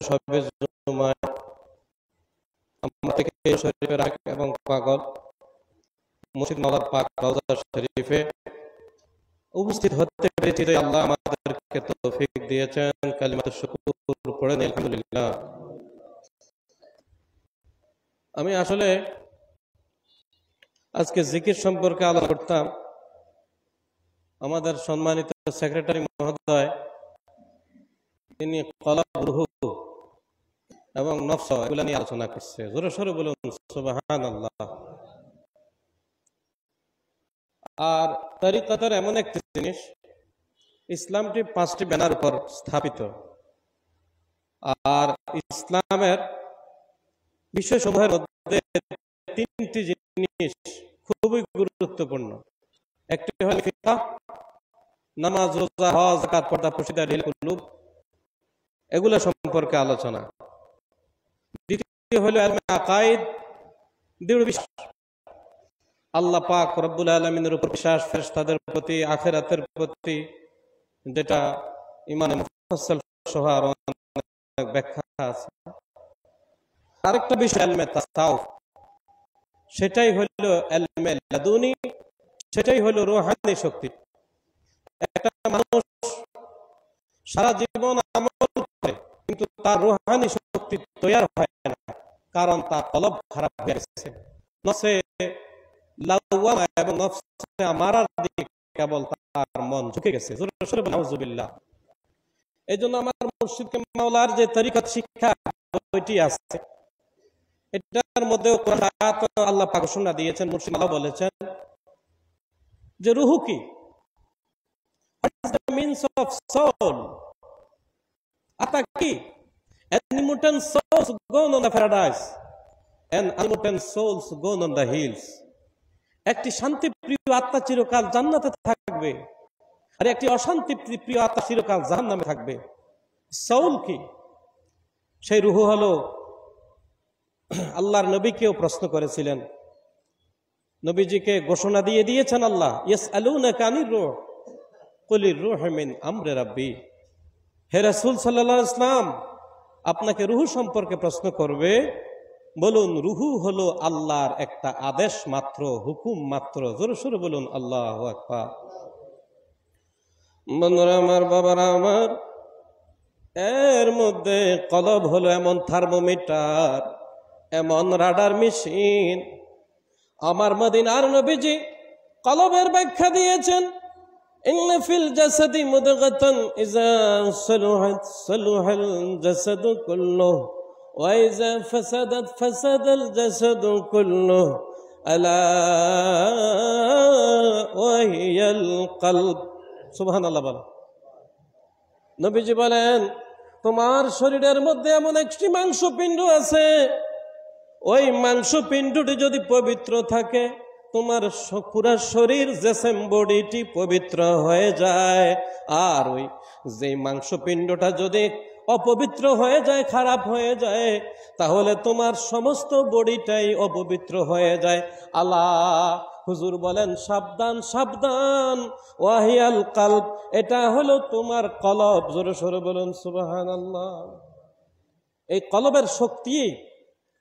সবে জুমায় আমার থেকে শরীফের এবং পাগল মুর্শিদ মাওলার পাক রওজা শরীফে উপস্থিত হতে পেরেছি। আল্লাহ আমাদেরকে তৌফিক দিয়েছেন। কালিমাতুশ শুকর পড়েন আলহামদুলিল্লাহ। আমি আসলে আজকে জিকির সম্পর্কে আলোচনা করতাম। আমাদের সম্মানিত সেক্রেটারি মহোদয় তিনি কলব, রূহ এবং নফস এগুলা নিয়ে আলোচনা করছে। জোরে সোরে বলুন সুবহানাল্লাহ। আর তরিকতের এমন একটি জিনিস, ইসলামটি 5টি ব্যানার উপর স্থাপিত। আর ইসলামের বিষয়সমূহের মধ্যে 3টি জিনিস খুবই গুরুত্বপূর্ণ। একটি হল ফিকহ, নামাজ, রোজা, হজ, যাকাত, পর্দা, প্রশিদা, কুলুব, এগুলা সম্পর্কে আলোচনা। দ্বিতীয় হলো ইলমে আকাইদ, দৃঢ় বিশ্বাস, আল্লাহ পাক রব্বুল আলামিনের উপর বিশ্বাস, ফেরেশতাদের প্রতি, আখিরাতের প্রতি, যেটা ইমানে মুফাসসাল সহ আরো অনেক ব্যাখ্যা আছে। আরেকটা বিষয় ইলমে তাসাউফ, সেটাই হলো ইলমে লাদুনি, সেটাই হলো রূহানি শক্তি। একটা মানুষ সারা জীবন আমল করে কিন্তু তার রূহানি শক্তি তৈরি হয় না, কারণ তার কলব খারাপ হয়ে গেছে। নফসে লাওয়ামা এবং নফসে আমারার দিকে কেবল তার মন ঝুঁকে গেছে। নাউজুবিল্লাহ। এই জন্য আমার মুর্শিদ মাওলার যে তরিকত শিক্ষা বইটি আছে, এটার মধ্যেও কোরআন আয়াত আল্লাহ পাক ঘোষণা দিয়েছেন। মুর্শিদ মাওলা বলেছেন যে রূহ কি, what is the means of soul? আত্মা কি? Immortal souls go on the paradise and immortal souls go on the hills. একটি শান্তি প্রিয় আত্মা চিরকাল জান্নাতে থাকবে, আর একটি অশান্তি প্রিয় আত্মা চিরকাল জাহান্নামে থাকবে। সাউল কি? সেই রূহ হলো, আল্লাহর নবীকেও প্রশ্ন করেছিলেন, নবীজিকে ঘোষণা দিয়ে দিয়েছেন আল্লাহ, ইয়াসআলুনাকা আনির রূহ কুলির রূহু মিন আমরি রাব্বি। হে রাসূল সাল্লাল্লাহু আলাইহি ওয়াসাল্লাম, আপনাকে রূহ সম্পর্কে প্রশ্ন করবে, বলুন রূহ হলো আল্লাহর একটা আদেশ মাত্র, হুকুম মাত্র। জোরে সোরে বলুন আল্লাহু আকবার। বন্ধুরা আমার, বাবারা আমার, এর মধ্যে কলব হলো এমন থার্মোমিটার, এমন রাডার মেশিন। আমার মদিনার নবীজি কলবের ব্যাখ্যা দিয়েছেন, إن في الجسد مضغة إذا صلحت صلح الجسد كله وإذا فسدت فسد الجسد كله ألا وهي القلب سبحان الله বলেন নবীজি বলেন তোমার শরীরের মধ্যে এমন একটি মাংসপিণ্ড আছে, ওই মাংসপিণ্ডটি যদি পবিত্র থাকে তোমার পুরা শরীর জেসেম বডিটি পবিত্র হয়ে যায়। আর ওই যে মাংসপিণ্ডটা যদি অপবিত্র হয়ে যায়, খারাপ হয়ে যায়, তাহলে তোমার সমস্ত বডিটাই অপবিত্র হয়ে যায়। আল্লাহ হুজুর বলেন সাবধান সাবধান, ওয়াহিয়াল কালব, এটা হলো তোমার কলব। জোরে সোরে বলুন সুবহানাল্লাহ। এই কলবের শক্তি,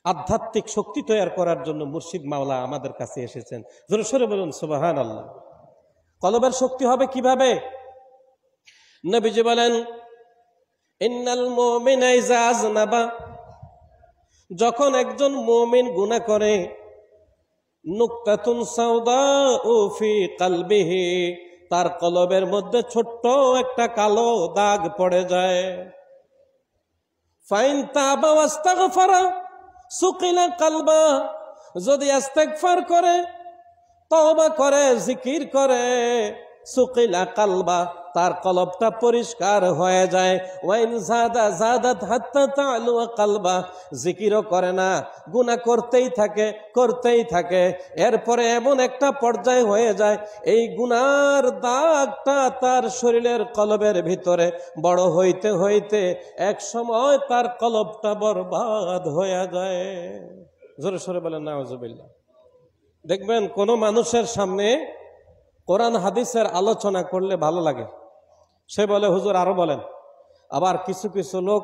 আধ্যাত্মিক শক্তি তৈরি করার জন্য মুর্শিদ মাওলা আমাদের কাছে এসেছেন। জোরে সোরে বলুন সুবহানাল্লাহ। কলবের শক্তি হবে কিভাবে? নবীজি বলেন ইন্নাল মুমিনা ইযা আযনাবা, যখন একজন মুমিন গুনাহ করে, নুকতাতুন সাওদাউ ফি কলবিহি, তার কলবের মধ্যে ছোট্ট একটা কালো দাগ পড়ে যায়। ফাইন তাবা ওয়াস্তাগফারা সুকিলা কলবা, যদি ইস্তেগফার করে, তওবা করে, জিকির করে, সুকিলা কলবা, তার কলবটা পরিষ্কার হয়ে যায়। ওয়াইন জাদা জাদাত হাত্তা তালু কলবা, জিকিরও করে না, গুনাহ করতেই থাকে করতেই থাকে, এরপরে এমন একটা পর্যায় হয়ে যায় এই গুনার দাগটা তার শরীরের কলবের ভিতরে বড় হইতে হইতে এক সময় তার কলবটা বরবাদ হয়ে যায়। জোরে সোরে বলেন নাউজুবিল্লাহ। দেখবেন কোন মানুষের সামনে কোরআন হাদিসের আলোচনা করলে ভালো লাগে, সে বলে হুজুর আরো বলেন। আবার কিছু কিছু লোক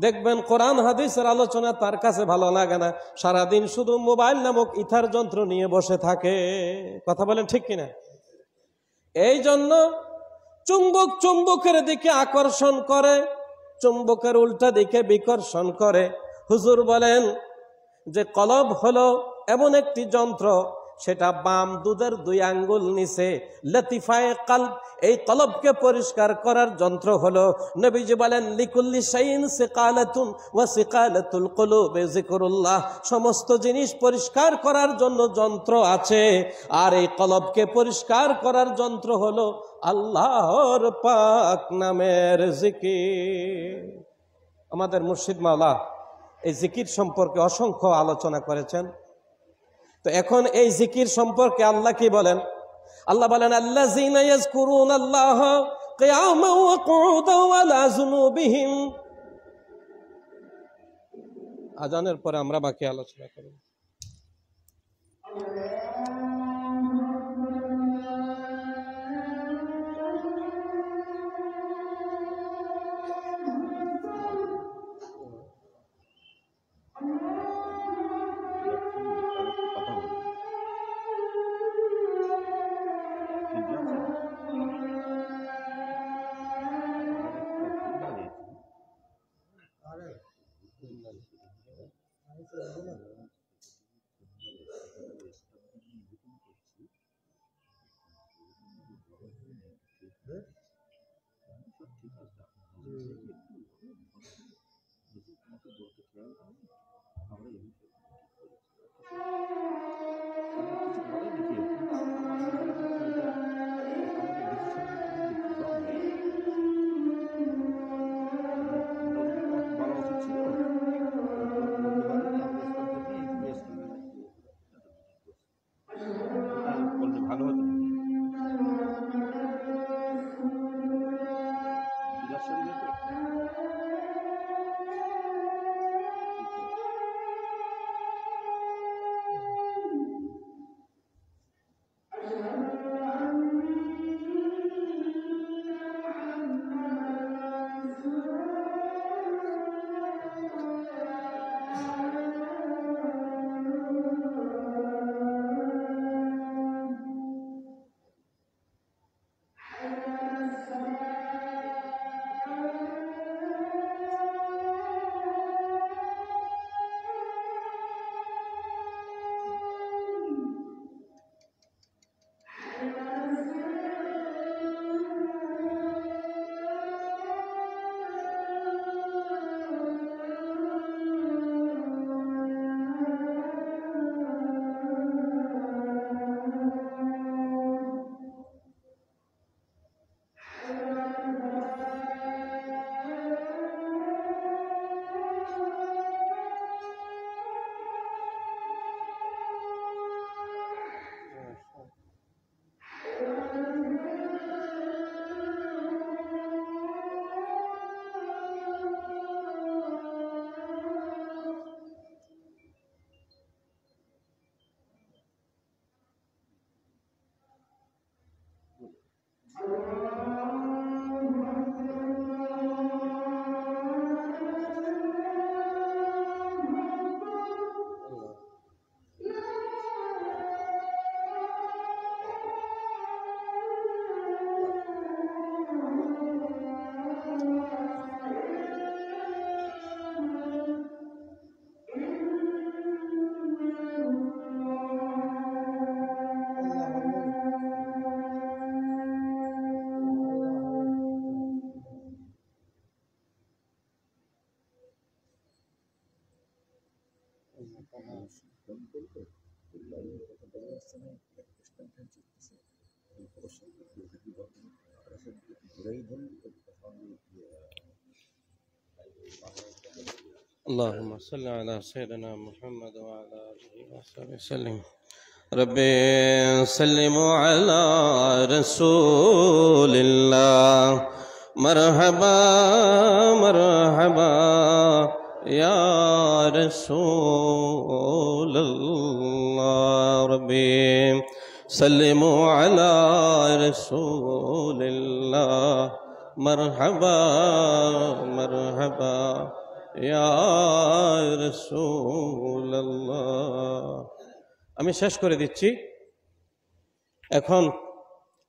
দেখবেন কোরআন হাদিসের আলোচনা তার কাছে ভালো লাগে না, সারাদিন শুধু মোবাইল নামক ইথার যন্ত্র নিয়ে বসে থাকে। কথা বলেন ঠিক কিনা? এই জন্য চুম্বক চুম্বকের দিকে আকর্ষণ করে, চুম্বকের উল্টা দিকে বিকর্ষণ করে। হুজুর বলেন যে কলব হলো এমন একটি যন্ত্র, সেটা বাম দুধের 2 আঙ্গুল নিচে লতিফায়ে কলব, এই কলবকে পরিষ্কার করার যন্ত্র হলো। নবীজি বলেন লিকুল্লি শাইইন সিকালাতুন ওয়া সিকালাতুল কুলুবি যিকরুল্লাহ, সমস্ত জিনিস পরিষ্কার করার জন্য যন্ত্র আছে, আর এই কলবকে পরিষ্কার করার যন্ত্র হলো আল্লাহর পাক নামের জিকির। আমাদের মুর্শিদ মাওলা এই জিকির সম্পর্কে অসংখ্য আলোচনা করেছেন। তো এখন এই জিকির সম্পর্কে আল্লাহ কি বলেন? আল্লাহ বলেন আল্লাযীনা ইয়াযকুরুনাল্লাহ কিয়ামান ওয়া কুউদান ওয়া আলা যুনুবিহিম। আজানের পরে আমরা বাকি আলোচনা করব। اللهم صل على سيدنا محمد وعلى آله وصحبه وسلم. ربي سلم على رسول الله. مرحبا مرحبا يا رسول الله. ربي سلموا على رسول الله. مرحبا مرحبا ইয়া রাসূলুল্লাহ। আমি শেষ করে দিচ্ছি। এখন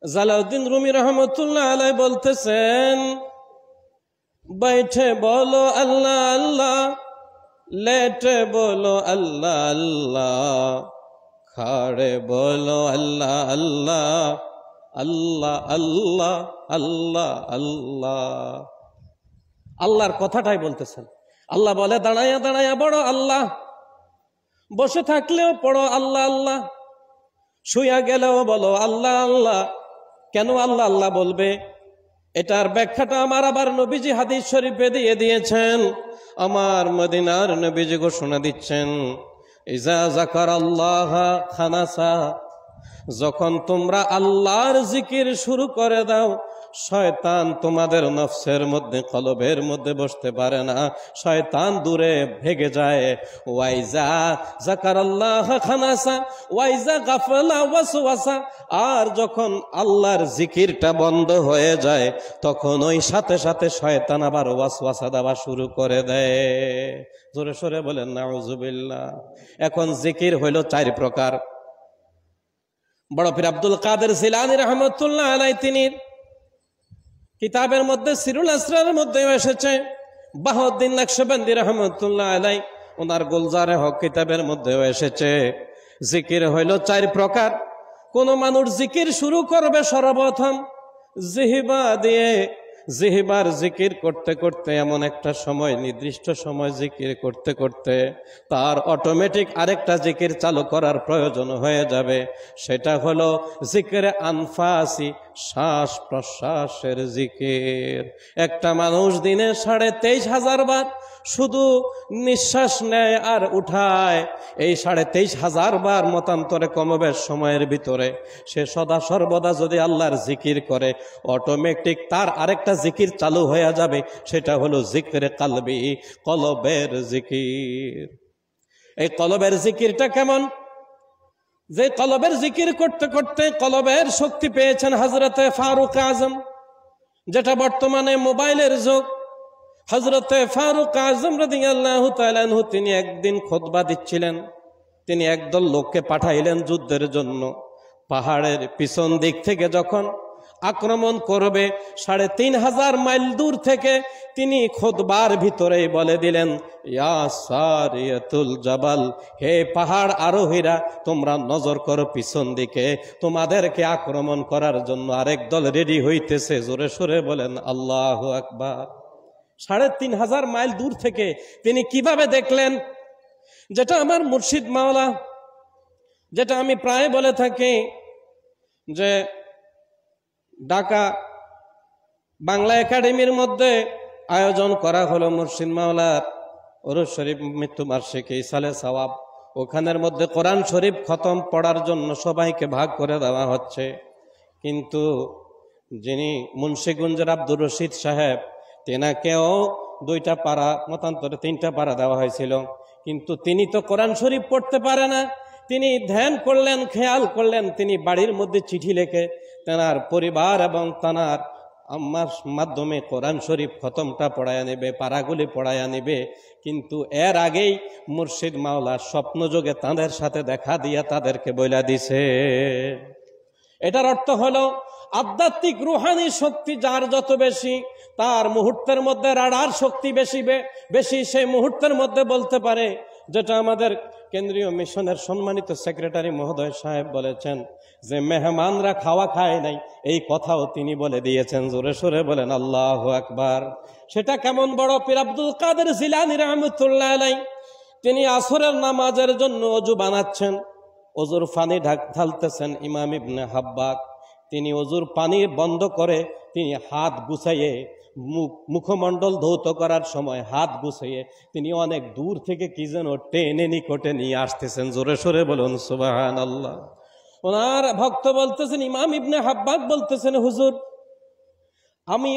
জালাউদ্দিন রুমি রহমতুল্লাহ আলাইহি বলতেছেন, बैठे बोलो अल्लाह अल्लाह, लेटे बोलो अल्लाह अल्लाह, खड़े बोलो अल्लाह अल्लाह, अल्लाह अल्लाह अल्लाह अल्लाह। আল্লাহর কথাটাই বলতেছেন। আল্লাহ বলে দাঁড়াইয়া দাঁড়াইয়া বড় আল্লাহ, বসে থাকলেও পড়ো আল্লাহ আল্লাহ, শুইয়া গেলেও বলো আল্লাহ আল্লাহ। কেন আল্লাহ আল্লাহ বলবে? এটার ব্যাখ্যাটা আমার আবার নবীজি হাদিস শরীফে দিয়ে দিয়েছেন। আমার মদিনার নবীজি ঘোষণা দিচ্ছেন, ইজা যাকারাল্লাহ খানাসা, যখন তোমরা আল্লাহর জিকির শুরু করে দাও, শয়তান তোমাদের নফসের মধ্যে কলবের মধ্যে বসতে পারে না, শয়তান দূরে ভেগে যায়। ওয়াইজা যাকারাল্লাহ খানাসা ওয়াইজা গাফলা ওয়াসওয়াসা, আর যখন আল্লাহর জিকিরটা বন্ধ হয়ে যায় তখন ওই সাথে সাথে শয়তান আবার ওয়াসওয়াসা দেওয়া শুরু করে দেয়। জোরে সোরে বলেন নাউজুবিল্লাহ। এখন জিকির হইল 4 প্রকার। বড় পীর আব্দুল কাদের জিলানী রহমতুল্লাহ আলাইহি তিনি কিতাবের মধ্যে সিরুল আসরারের মধ্যে এসেছে, বাহাউদ্দিন নকশবন্দি রহমতুল্লাহ আলাইহি ওনার গুলজারে হক কিতাবের মধ্যেও এসেছে। জিকির হইল 4 প্রকার। কোন মানুষ জিকির শুরু করবে সর্বপ্রথম জিহবা দিয়ে, জিহবার জিকির করতে করতে এমন একটা সময়, নির্দিষ্ট সময় জিকির করতে করতে তার অটোমেটিক আরেকটা জিকির চালু করার প্রয়োজন হয়ে যাবে। সেটা হলো জিকিরে আনফাসি, শ্বাস প্রশ্বাসের জিকির। একটা মানুষ দিনে 23,500 বার শুধু নিঃশ্বাস নেয় আর উঠায়। এই 23,500 বার মতান্তরে কমবেশ সময়ের ভিতরে সে সদা সর্বদা যদি আল্লাহর জিকির করে, অটোমেটিক তার আরেকটা জিকির চালু হয়ে যাবে। সেটা হলো জিকিরে কালবি, কলবের জিকির। এই কলবের জিকিরটা কেমন? যে কলবের জিকির করতে করতে কলবের শক্তি পেয়েছেন হযরতে ফারুক আজম, যেটা বর্তমানে মোবাইলের যুগ। হযরতে ফারুক আজম রাদিয়াল্লাহু তাআলা আনহু তিনি একদিন খুতবা দিচ্ছিলেন। তিনি একদল লোককে পাঠাইলেন যুদ্ধের জন্য। পাহাড়ের পিছন দিক থেকে যখন আক্রমণ করবে, 3,500 মাইল দূর থেকে তিনি খুতবার ভিতরেই বলে দিলেন, ইয়া সারিয়াতুল জাবাল, হে পাহাড় আরোহীরা, তোমরা নজর করো পিছন দিকে, তোমাদেরকে আক্রমণ করার জন্য আরেক দল রেডি হইতেছে। জোরে সোরে বলেন আল্লাহু আকবার। 3,500 মাইল দূর থেকে তিনি কিভাবে দেখলেন? যেটা আমার মুর্শিদ মাওলা, যেটা আমি প্রায় বলে থাকি, যে ঢাকা বাংলা একাডেমির মধ্যে আয়োজন করা হলো মুর্শিদ মাওলার ওরস শরীফ মৃত্যুবার্ষিকী সালে সওয়াব। ওখানের মধ্যে কোরআন শরীফ খতম পড়ার জন্য সবাইকে ভাগ করে দেওয়া হচ্ছে। কিন্তু যিনি মুন্সিগঞ্জের আব্দুর রশিদ সাহেব, তেনাকেও 2টা পারা, মতান্তরে 3টা পারা দেওয়া হয়েছিল। কিন্তু তিনি তো কোরআন শরীফ পড়তে পারে না। তিনি ধ্যান করলেন, খেয়াল করলেন, তিনি বাড়ির মধ্যে চিঠি লিখে তেনার পরিবার এবং তেনার আম্মার মাধ্যমে কোরআন শরীফ খতমটা পড়ায়া নেবে, পারাগুলি পড়ায়া নেবে। কিন্তু এর আগেই মুর্শিদ মাওলা স্বপ্নযোগে তাদের সাথে দেখা দিয়া তাদেরকে বইলা দিছে। এটার অর্থ হলো আধ্যাত্মিক রুহানি শক্তি যার যত বেশি, তার মুহূর্তের মধ্যে রাডার শক্তি বেশি সেই মুহূর্তের মধ্যে বলতে পারে। যেটা আমাদের কেন্দ্রীয় মিশনের সম্মানিত সেক্রেটারি মহোদয় সাহেব বলেছেন যে মেহমানরা খাওয়া খায় নাই, এই কথাও তিনি বলে দিয়েছেন। জোরে সোরে বলেন আল্লাহু আকবার। সেটা কেমন বড়! পীর আব্দুল কাদের জিলানী রাহমাতুল্লাহ আলাইহি তিনি আসরের নামাজের জন্য ওযু বানাচ্ছেন, ওযুর পানি ঢালতেছেন। ইমাম ইবনে হাব্বাক তিনি ওযুর পানি বন্ধ করে তিনি হাত গুছাইয়ে মুখমণ্ডল ধৌত করার সময় হাত গুছাইয়ে তিনি অনেক দূর থেকে কি যেন টেনে নিকটে নিয়ে আসতেছেন। জোরে সোরে বলুন সুবহানাল্লাহ। ওনার ভক্ত বলতেছেন, ইমাম ইবনে হাব্বাক বলতেছেন, হুজুর আমি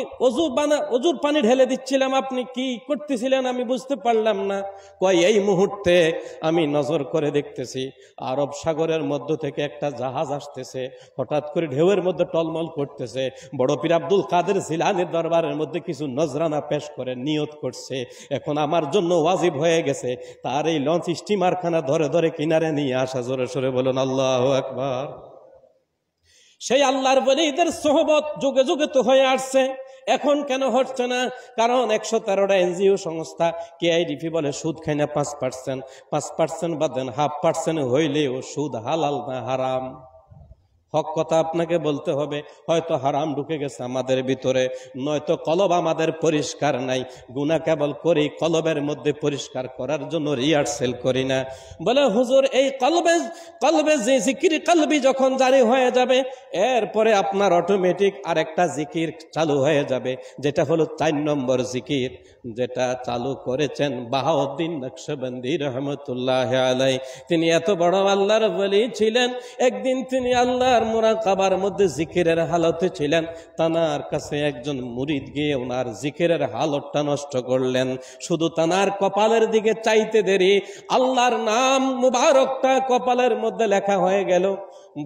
ওযুর পানি ঢেলে দিচ্ছিলাম, আপনি কি করতেছিলেন আমি বুঝতে পারলাম না। কয় এই মুহূর্তে আমি নজর করে দেখতেছি আরব সাগরের মধ্য থেকে একটা জাহাজ আসতেছে, হঠাৎ করে ঢেউয়ের মধ্যে টলমল করতেছে। বড় পীর আব্দুল কাদের জিলানীর দরবারের মধ্যে কিছু নজরানা পেশ করে নিয়ত করছে, এখন আমার জন্য ওয়াজিব হয়ে গেছে তার এই লঞ্চ স্টিমারখানা ধরে ধরে কিনারে নিয়ে আসা। জোরে সোরে বলুন আল্লাহু আকবার। সেই আল্লাহর ওলিদের সোহবত যুগে যুগে তো হয়ে আসছে, এখন কেন হচ্ছে না? কারণ 113টা এনজিও সংস্থা কেআইডিপি বলে সুদ খায় না 5%, 5% বাদেন 0.5% হইলেও সুদ হালাল না হারাম। হক কথা আপনাকে বলতে হবে। হয়তো হারাম ঢুকে গেছে আমাদের ভিতরে, নয়তো কলব আমাদের পরিষ্কার নাই। গুনাহ কেবল করি কলবের মধ্যে পরিষ্কার করার জন্য রিহার্সেল করি না। বলে হুজুর এই কলবে যে জিকির কলবি যখন জারি হয়ে যাবে, এরপরে আপনার অটোমেটিক আরেকটা জিকির চালু হয়ে যাবে, যেটা হলো 4 নম্বর জিকির, যেটা চালু করেছেন বাহাউদ্দিন নকশবন্দি রহমতুল্লাহ আলাইহি। তিনি এত বড় আল্লাহর ওলি ছিলেন, একদিন তিনি আল্লাহর মুরাকাবার মধ্যে জিকিরের হালতে ছিলেন। তানার কাছে একজন মুরিদ গিয়ে ওনার জিকিরের হালতটা নষ্ট করলেন। শুধু তানার কপালের দিকে চাইতে দেরি আল্লাহর নাম মুবারকটা কপালের মধ্যে লেখা হয়ে গেল।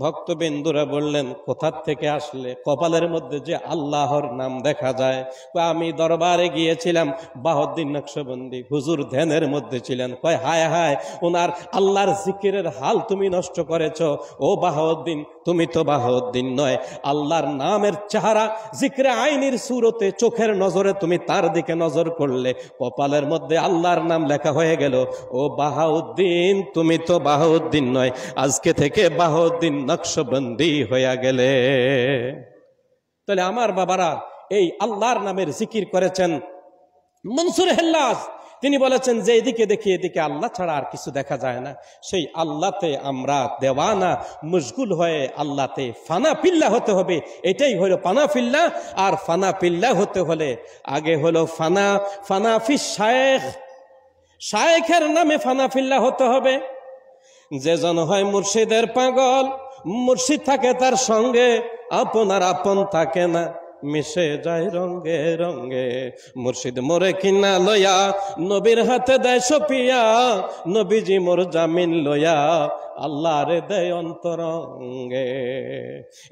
ভক্তবিন্দুরা বললেন, কোথার থেকে আসলে? কপালের মধ্যে যে আল্লাহর নাম দেখা যায়। আমি দরবারে গিয়েছিলাম, বাহাউদ্দিন নকশবন্দি হুজুর ধ্যানের মধ্যে ছিলেন। কয় হায় হায়, ওনার আল্লাহর জিকিরের হাল তুমি নষ্ট করেছ। ও বাহাউদ্দিন, তুমি তো বাহাউদ্দিন নয়, আল্লাহর নামের চেহারা জিকরে আইনির সুরতে চোখের নজরে তুমি তার দিকে নজর করলে, কপালের মধ্যে আল্লাহর নাম লেখা হয়ে গেল। ও বাহাউদ্দিন, তুমি তো বাহাউদ্দিন নয়, আজকে থেকে বাহাউদ্দিন নকশবন্দি হয়ে গেলে। তাহলে আমার বাবারা এই আল্লাহর নামের জিকির করেছেন। মনসুর হেল্লাস তিনি বলেছেন যে এদিকে দেখি এদিকে আল্লাহ ছাড়া আর কিছু দেখা যায় না। সেই আল্লাহতে আমরা দেওয়ানা মশগুল হয়ে আল্লাহতে ফানা পিল্লা হতে হবে। এটাই হলো ফানা পিল্লা। আর ফানা পিল্লা হতে হলে আগে হলো ফানাফি শায়েখের নামে ফানা পিল্লা হতে হবে। যে জন হয় মুর্শিদের পাগল, মুর্শিদ থাকে তার সঙ্গে, আপন আর আপন থাকে না, মিশে যায় রঙ্গে রঙ্গে। মুর্শিদ মোরে কিনা লয়া, নবীর হাতে দেয় সপিয়া, নবীজি মোর জামিন লয়া, আল্লাহ রে দেয় অন্তরঙ্গে।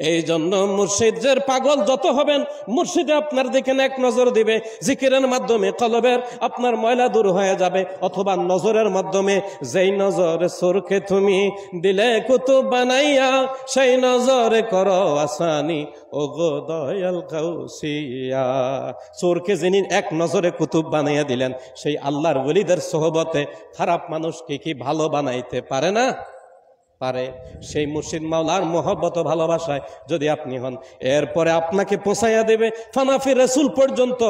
এই জন্য মুর্শিদের পাগল যত হবেন, মুর্শিদে আপনার দিকে এক নজর দিবে। জিকিরের মাধ্যমে কলবের আপনার ময়লা দূর হয়ে যাবে, অথবা নজরের মাধ্যমে। যেই নজরে চোরকে তুমি দিলে কুতুব বানাইয়া, সেই নজরে করো আসানি ও গো দয়াল গাউসিয়া। চোরকে যিনি এক নজরে কুতুব বানাইয়া দিলেন, সেই আল্লাহর ওলিদের সোহবতে খারাপ মানুষকে কি ভালো বানাইতে পারে না? পারে। সেই মুর্শিদ মাওলার মোহব্বত ভালোবাসায় যদি আপনি হন, এরপরে আপনাকে পৌঁছাইয়া দেবে ফানাফি রসুল পর্যন্ত।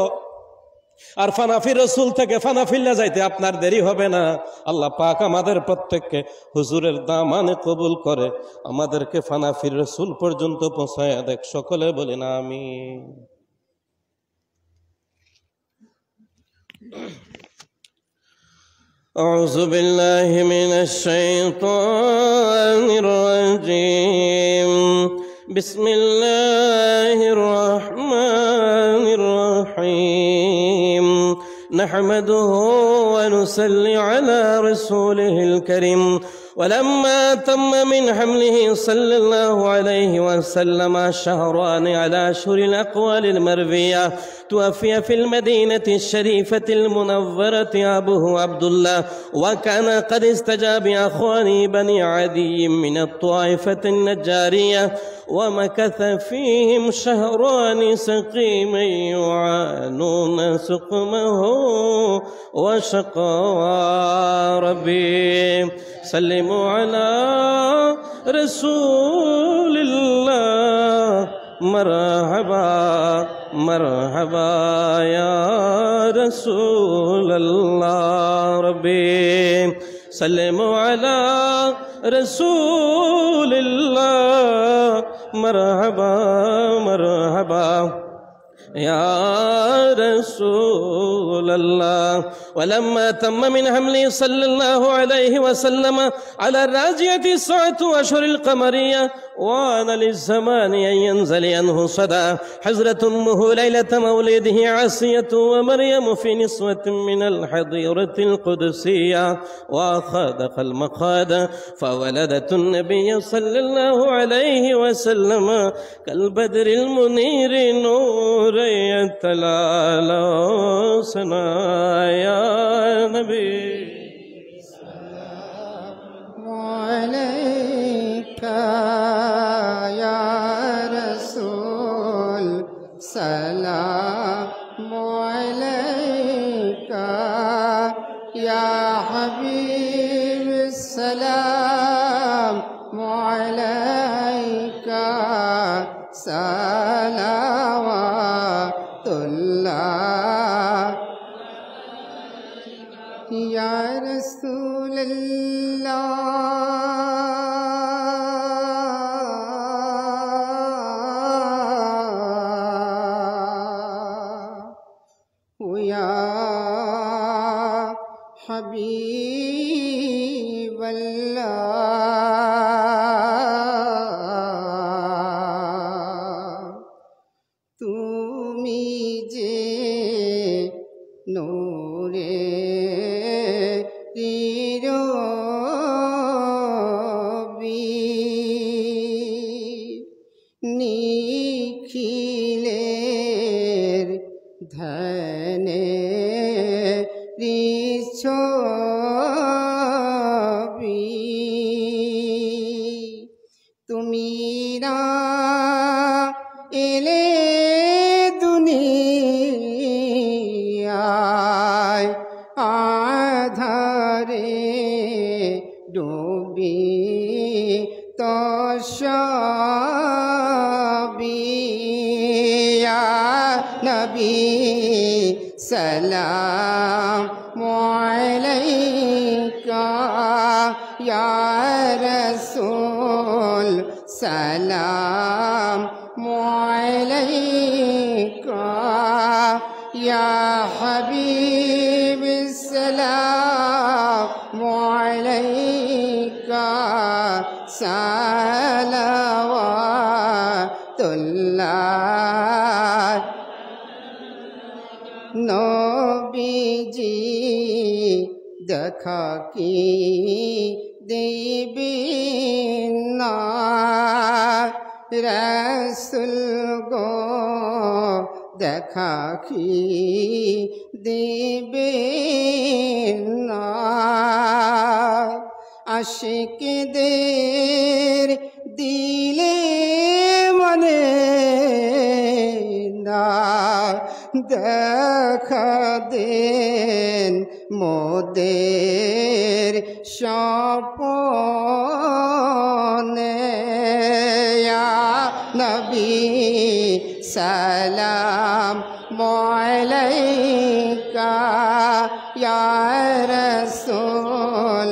আর ফানাফি রসুল থেকে ফানাফিল্লা যাইতে আপনার দেরি হবে না। আল্লাহ পাক আমাদের প্রত্যেককে হুজুরের দামানে কবুল করে আমাদেরকে ফানাফি রসুল পর্যন্ত পৌঁছাইয়া দেখ। সকলে বলেন আমিন। أعوذ بالله من الشيطان الرجيم. بسم الله الرحمن الرحيم. نحمده ونصلي على رسوله الكريم ولما تم من حمله صلى الله عليه وسلم شهران على أشهر الأقوال المروية توفي في المدينة الشريفة المنورة أبوه عبد الله، وكان قد استجاب أخواني بني عدي من الطائفة النجارية، ومكث فيهم شهران سقيما يعانون سقمه وشقاء. ربي سلموا على رسول الله، مرحبا مرحبا يا رسول الله. ربي سلموا على رسول الله، مرحبا مرحبا يا رسول الله. ولما تم من حمله صلى الله عليه وسلم على الراجية 9 أشهر القمرية، وآن للزمان أن ينزل عنه صدى، حزرت أمه ليلة مولده عاصية ومريم في نسوة من الحظيرة القدسية، وأخذ المخاض فولدت النبي صلى الله عليه وسلم كالبدر المنير نور يتلالى سنا يا نبي. عليك يا رسول سلام عليك يا حبيب السلام عليك صلوات الله يا رسول الله ويا حبيب الله তুমি যে নূরে নিখিলের ধ্যানে ছবি তুমি না এলে দুনিয়ায় আধারে ডুবি তসবি নবী সালাম আলাইকা ইয়া রাসূল সালাম আলাইকা ইয়া হাবিব সালাম আলাইকা সালাওয়াতুল্লাহ নবীজি দেখা কি দেবেন না রাসূল গো দেখা কি দেবেন না আশিকদের দিলে মনে না দেখা দেন মোদের স্বপনে ইয়া নবী সালাম আলাইকা ইয়া রাসূল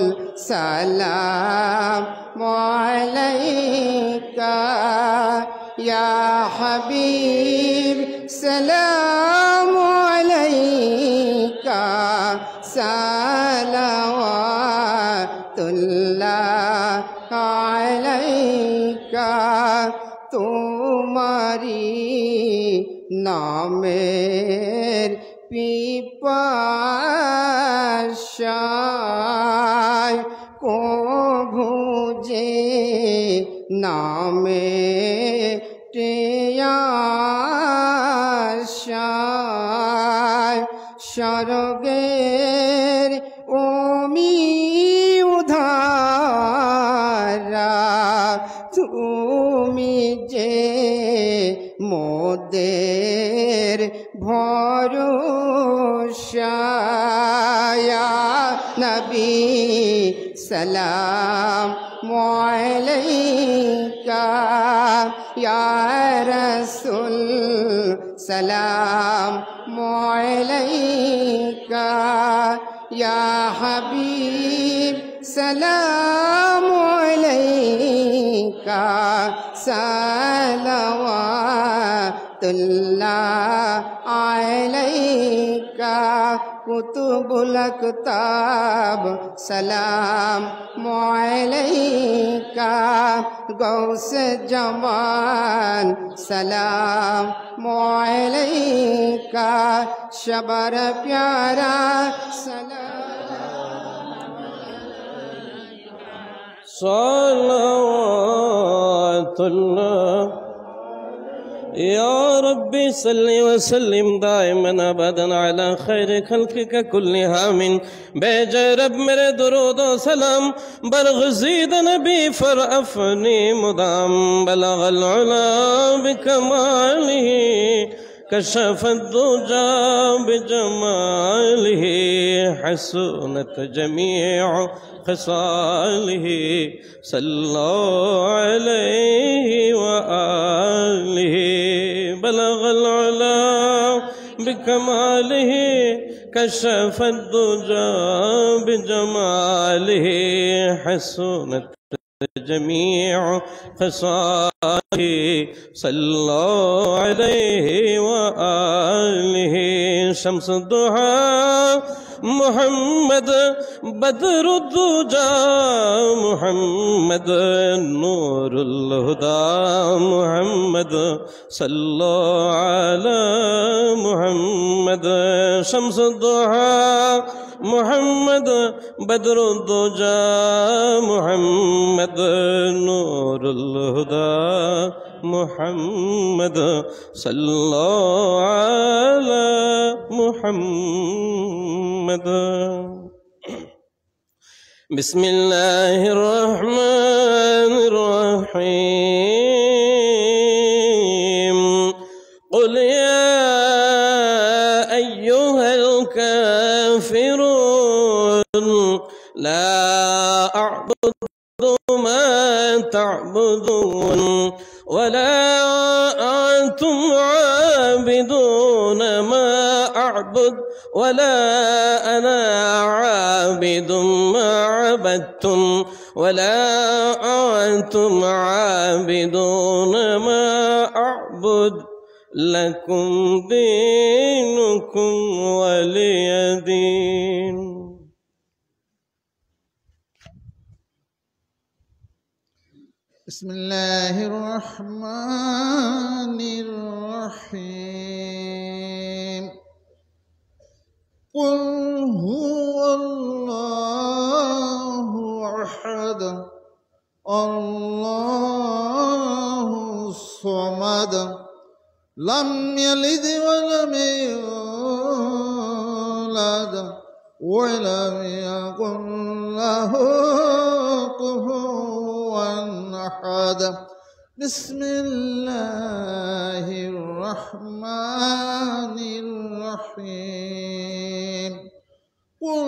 সালাম আলাইকা ইয়া হাবিব সালাম আলাইকা সালাওয়াতুল্লাহ আলাইকা তোমারি নামের পিপাসায় কভু নামে টিয়াশায় স্বর্গের ওমি উধারা তুমি যে মোদের ভরসা ইয়া নবী সালাম আলাইকা ইয়া রাসূল সালাম আলাইকা ইয়া হাবিব সালাম আলাইকা সালাওয়াতুল্লাহ আলাইকা কুতুবুল আকতাব সালাম আলাইকা গৌসে জামান সালাম আলাইকা শবর প্যারা صلواتullah يا ربي صل وسلم دائما ابدا على خير خلقك كلها من بجا رب میرے درود و سلام برغزید نبی فرافنی مدام بلغ العلا بكماله كشف الدجى بجماله حسنت جميع خصاله صلوا عليه وآله بلغ العلا بكماله كشف الدجى بجماله حسنت جميع خصاله صلوا عليه وآله شمس الضحى محمد بدر الدجى محمد نور الهدى محمد صلوا على محمد شمس الضحى محمد بدر الدجى محمد نور الهدى محمد صلوا على محمد بسم الله الرحمن الرحيم قل يا أيها الكافرون لا أعبد ما تعبدون ولا أنتم عابدون ما أعبد ولا أنا عابد ما عبدتم ولا أنتم عابدون ما أعبد لكم دينكم ولي دين. بسم الله الرحمن الرحيم قل هو الله أحد الله الصمد لم يلد ولم يولد ولم يكن له كفوا أحد بسم الله الرحمن الرحيم قل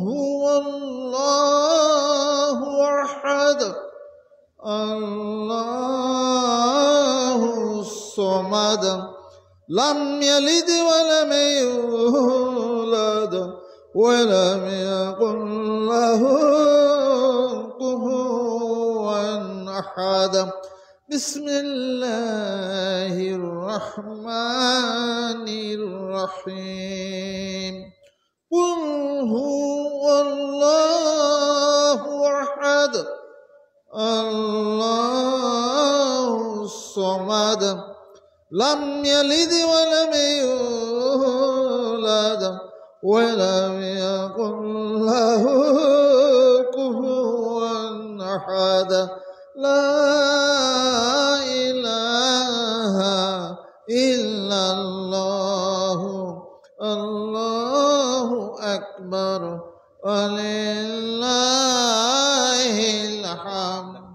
هو الله أحد الله الصمد لم يلد ولم يولد ولم يكن له كفوا أحد بسم الله الرحمن الرحيم قل هو الله أحد الله الصمد لم يلد ولم يولد ولم يكن له كفوا أحد لا إله إلا الله الله أكبر ولله الحمد.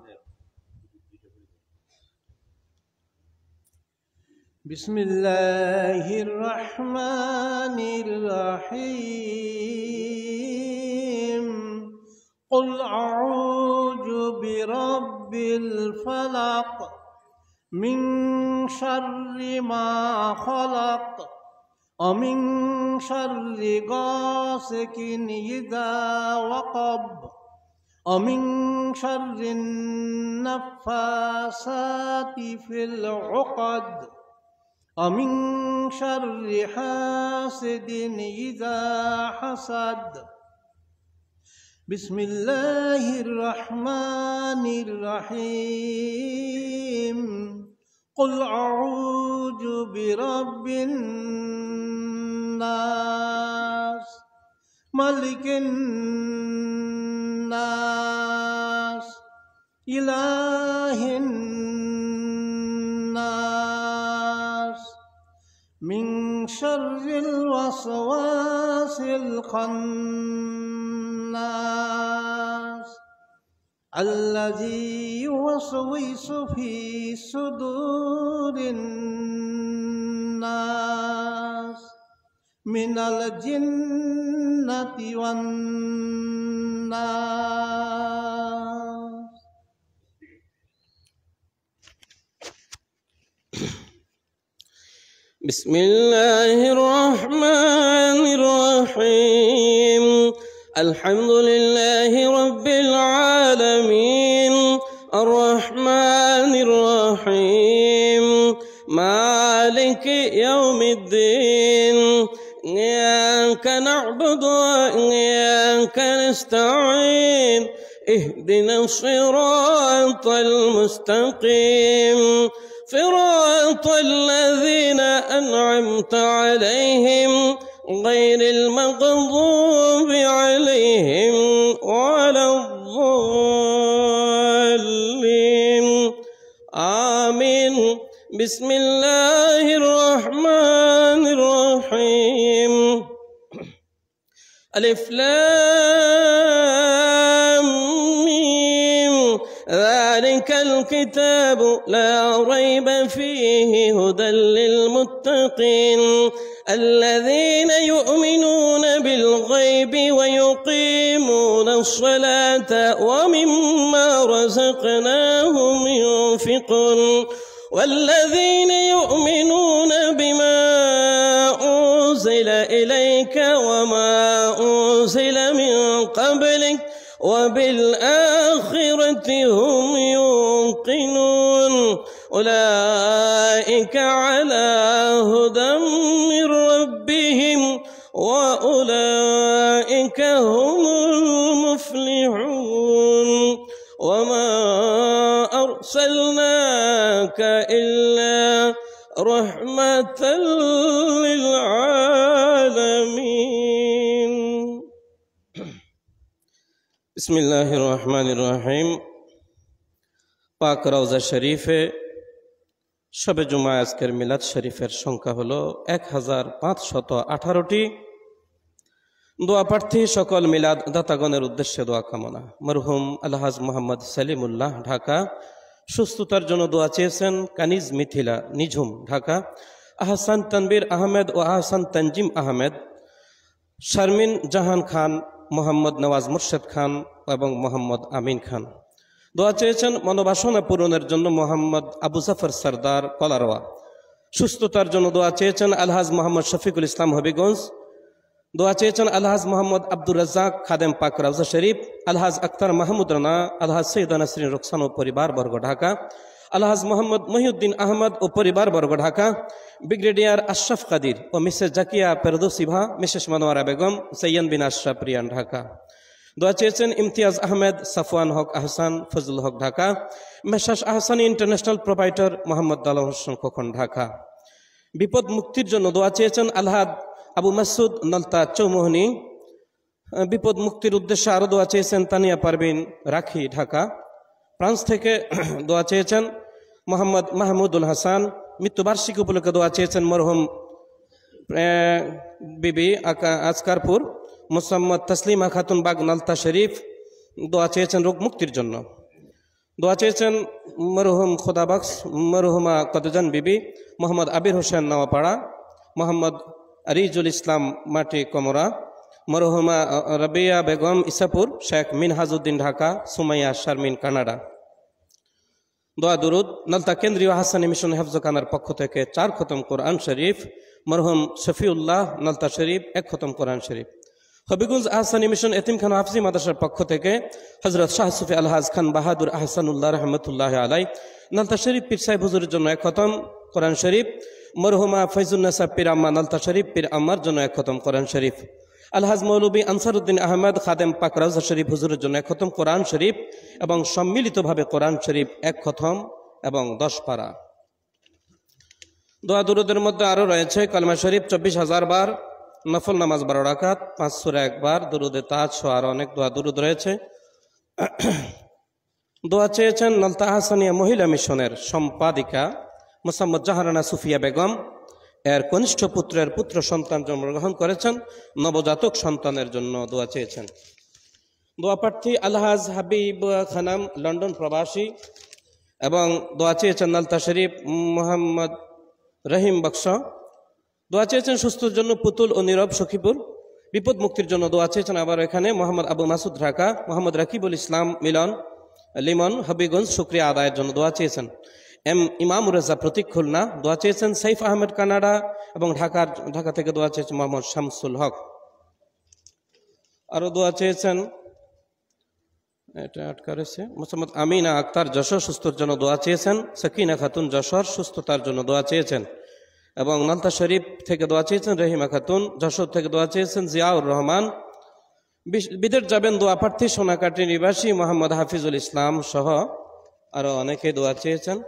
بسم الله الرحمن الرحيم. قل أعوذ برب الفلق من شر ما خلق ومن شر غاسق إذا وقب ومن شر النفاثات في العقد ومن شر حاسد إذا حسد. بسم الله الرحمن الرحيم. قل أعوذ برب الناس ملك الناس إله الناس من شر الوسواس الخناس الذي يوسوس في صدور الناس من الجنة والناس. بسم الله الرحمن الرحيم. الحمد لله رب العالمين الرحمن الرحيم مالك يوم الدين. إياك نعبد وإياك نستعين. اهدنا الصراط المستقيم صراط الذين أنعمت عليهم غير المغضوب عليهم ولا الضالين. آمين. بسم الله الرحمن الرحيم. ألف لام ميم. ذلك الكتاب لا ريب فيه هدى للمتقين الذين يؤمنون بالغيب ويقيمون الصلاة ومما رزقناهم ينفقون والذين يؤمنون بما أنزل إليك وما أنزل من قبلك وبالآخرة هم يوقنون أولئك على هدى من ربهم وأولئك هم المفلحون. وما أرسلناك إلا رحمة للعالمين. بسم الله الرحمن الرحيم. পাক রওজা শরীফে শবে জুমা আজকের মিলাদ শরীফের সংখ্যা হলো 1518টি। দোয়া প্রার্থী সকল মিলাদ দাতাগণের উদ্দেশ্যে দোয়া কামনা। মরহুম আলহাজ মোহাম্মদ সালিমুল্লাহ ঢাকা সুস্থতার জন্য দোয়া চেয়েছেন। কানিজ মিথিলা নিঝুম ঢাকা। আহসান তানবীর আহমেদ ও আহসান তঞ্জিম আহমেদ, শারমিন জাহান খান, মোহাম্মদ নওয়াজ মুর্শেদ খান এবং মোহাম্মদ আমিন খান। দোয়া চেয়েছেন মনোবাসনা পূরণের জন্য মোহাম্মদ আবু জাফর সরদার কলারওয়া। সুস্থতার জন্য দোয়া চেয়েছেন আলহাজ মোহাম্মদ শফিকুল ইসলাম হবিগঞ্জ। দোয়া চেয়েছেন আলহাজ মোহাম্মদ আব্দুর রাজ্জাক খাদেম পাক রওজা শরীফ, আলহাজ আখতার মাহমুদ রানা, আলহাজ সৈয়দা নাসরিন রোকসান ও পরিবারবর্গ ঢাকা, আলহাজ মোহাম্মদ মহিউদ্দিন আহমদ ও পরিবারবর্গ ঢাকা, ব্রিগেডিয়ার আশরাফ কাদির ও মিসেস জাকিয়া পেরদৌসি ভা, মিসেস মনোয়ারা বেগম, সৈয়দ বিন আশরাফ রিয়ান ঢাকা। দোয়া চেয়েছেন Imtiaz Ahmed, Safwan Haque Ahsan, Fazal Haque Dhaka, messrs Ahsani international proprietor Mohammad Dalal Hossain Khokon Dhaka. বিপদ মুক্তির জন্য দোয়া চেয়েছেন আলহাদ আবু মাসুদ নলতা চৌমোহনী। বিপদ মুক্তির উদ্দেশ্যে আরও দোয়া চেয়েছেন তানিয়া পারভিন রাখি ঢাকা। ফ্রান্স থেকে দোয়া চেয়েছেন মোহাম্মদ মাহমুদুল হাসান। মৃত্যুবার্ষিকী উপলক্ষে দোয়া চেয়েছেন মরহুম বিবি আজকারপুর মোসাম্মদ তসলিমা খাতুন বাগ নালতা শরীফ। দোয়া চেয়েছেন রোগ মুক্তির জন্য। দোয়া চেয়েছেন মরহুম খোদাবক্স মরহুমা কদজান বিবি, মোহাম্মদ আবির হোসেন নওয়াপাড়া, মোহাম্মদ আরিজুল ইসলাম মাটি কমরা, মরহুমা রবিয়া বেগম ইসাপুর, শেখ মিনহাজউদ্দিন ঢাকা, সুমাইয়া শারমিন কানাডা। দোয়া দুরুদ নালতা কেন্দ্রীয় হাসানি মিশন হেফজখানার পক্ষ থেকে 4 খতম কোরআন শরীফ, মরহুম শফিউল্লাহ নালতা শরীফ 1 খতম কোরআন শরীফ। হবিগঞ্জ আহসানি মিশন এতিমখানা হাফজি মাদ্রাসার পক্ষ থেকে হজরত শাহ সুফি আলহাজ খান বাহাদুর আহসানুল্লাহ রহমতুল্লাহ আলাই নালতা শরীফ পীর সাহেব হুজুরের জন্য 1 খতম কোরআন শরীফ, মরহুমা ফৈজুন্নেসা পীর আম্মা নালতা শরীফ পীর আম্মার জন্য 1 খতম কোরআন শরীফ। আলহাজ মৌলবী আনসারউদ্দিন আহমদ খাদেম পাক রাউজা শরীফ হুজুরের জন্য 1 খতম কোরআন শরীফ এবং সম্মিলিতভাবে কোরআন শরীফ 1 খতম এবং 10 পারা। দোয়া দুরুদের মধ্যে আরও রয়েছে কলমা শরীফ 24,000 বার, নফল নামাজ 12 রাকাত, 5 সূরা 1 বার, দুরুদে তাজ সহ আরও অনেক দোয়া দুরুদ রয়েছে। দোয়া চেয়েছেন নালতা আহসানিয়া মহিলা মিশনের সম্পাদিকা মোসাম্মদ জাহারানা সুফিয়া বেগম। এর কনিষ্ঠ পুত্রের পুত্র সন্তান জন্মগ্রহণ করেছেন, নবজাতক সন্তানের জন্য দোয়া চেয়েছেন। দোয়া প্রার্থী আলহাজ হাবিব খানাম লন্ডন প্রবাসী এবং দোয়া চেয়েছেন নালতা শরীফ মোহাম্মদ রহিম বক্স। দোয়া চেয়েছেন সুস্থর জন্য পুতুল ও নীরব সখীপুর। বিপদ মুক্তির জন্য দোয়া চেয়েছেন আবার এখানে মোহাম্মদ আবু মাসুদ ঢাকা, মোহাম্মদ রাকিবুল ইসলাম লিমন হবিগঞ্জ শুকরিয়া আদায়ের জন্য দোয়া চেয়েছেন। ইমামুর রেজা প্রতীক খুলনা দোয়া চেয়েছেন সাইফ আহমেদ কানাডা এবং ঢাকা থেকে দোয়া চেয়েছেন মোহাম্মদ শামসুল হক। আরও দোয়া চেয়েছেন এটা আটকা রয়েছে মোহাম্মদ আমিনা আক্তার যশোর সুস্থর জন্য দোয়া চেয়েছেন, সাকিনা খাতুন যশোর সুস্থতার জন্য দোয়া চেয়েছেন এবং নালতা শরীফ থেকে দোয়া চেয়েছেন রহিমা খাতুন, যশোর থেকে দোয়া চেয়েছেন জিয়াউর রহমান। বিদেশ যাবেন দোয়া প্রার্থী সোনাকাটি নিবাসী মোহাম্মদ হাফিজুল ইসলাম সহ আরও অনেকে দোয়া চেয়েছেন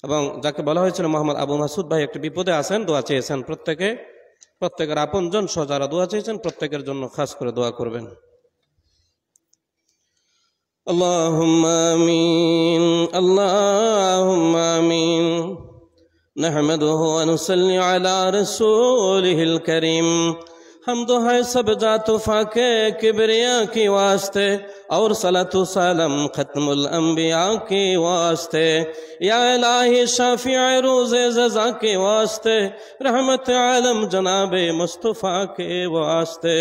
এবং যাকে বলা হয়েছিল মোহাম্মদ আবু মাসুদ ভাই একটি বিপদে আছেন, দোয়া চেয়েছেন। প্রত্যেকের আপনজন সহ যারা দোয়া চেয়েছেন প্রত্যেকের জন্য খাস করে দোয়া করবেন। আল্লাহুম্মা আমিন আল্লাহুম্মা আমিন। নহমাদুহু ওয়া নুসাল্লি আলা রাসূলিহিল কারীম। हमद है सब जातो फाके किबरिया के वास्ते और सलातु सलाम खत्मुल अंबिया के वास्ते या इलाही शाफिए रोज़े जज़ा के वास्ते रहमत आलम जनाबे मुस्तफ़ा के वास्ते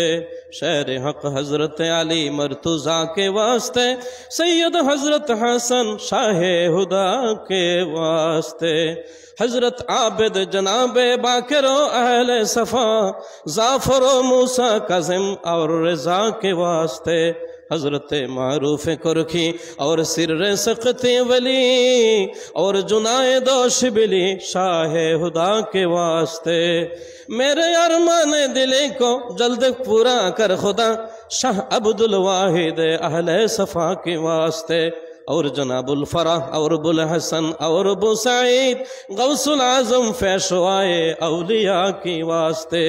शेर हक हज़रत अली मर्तुज़ा के वास्ते सैयद हज़रत हसन शाह हुदा के वास्ते हज़रत आबिद जनाबे बाकरो अहले सफ़ा जाफ़रो मूसा काज़िम और रज़ा के वास्ते हज़रत मारूफ़ कुरखी और सिर्रे सक़ती वली और जुनायद शिबली शाह हुदा के वास्ते मेरे अरमान दिले को जल्द पूरा कर खुदा शाह अब्दुल वाहिद अहले सफ़ा के वास्ते और जनाबुल फराह और बुल हसन और अबू सईद गौसुल आज़म पेशवाए औलिया की वास्ते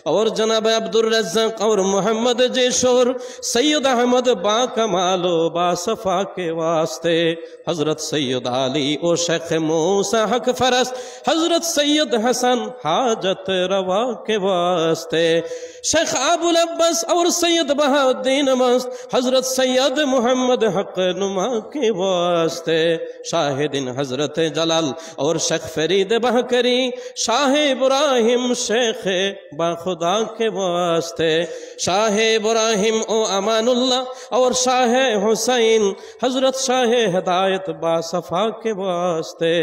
और जनाब अब्दुल रज़्ज़ाक़ और मोहम्मद जेशोर सैयद अहमद बाकमालो बासफ़ा के वास्ते हज़रत सैयद अली और शेख मूसा हक फरस हज़रत सैयद हसन हाजत रवा के वास्ते शेख अबुल अब्बास और सैयद बहाउद्दीन मस्त हज़रत सैयद मोहम्मद हक नुमा के वास्ते शाहिदीन हज़रत जलाल और शेख फरीद बहकरी शाह इब्राहिम शेख बाखुदा के वास्ते शाह इब्राहिम ओ अमानुल्लाह और शाह हुसैन हज़रत शाह हिदायत बासफ़ा के वास्ते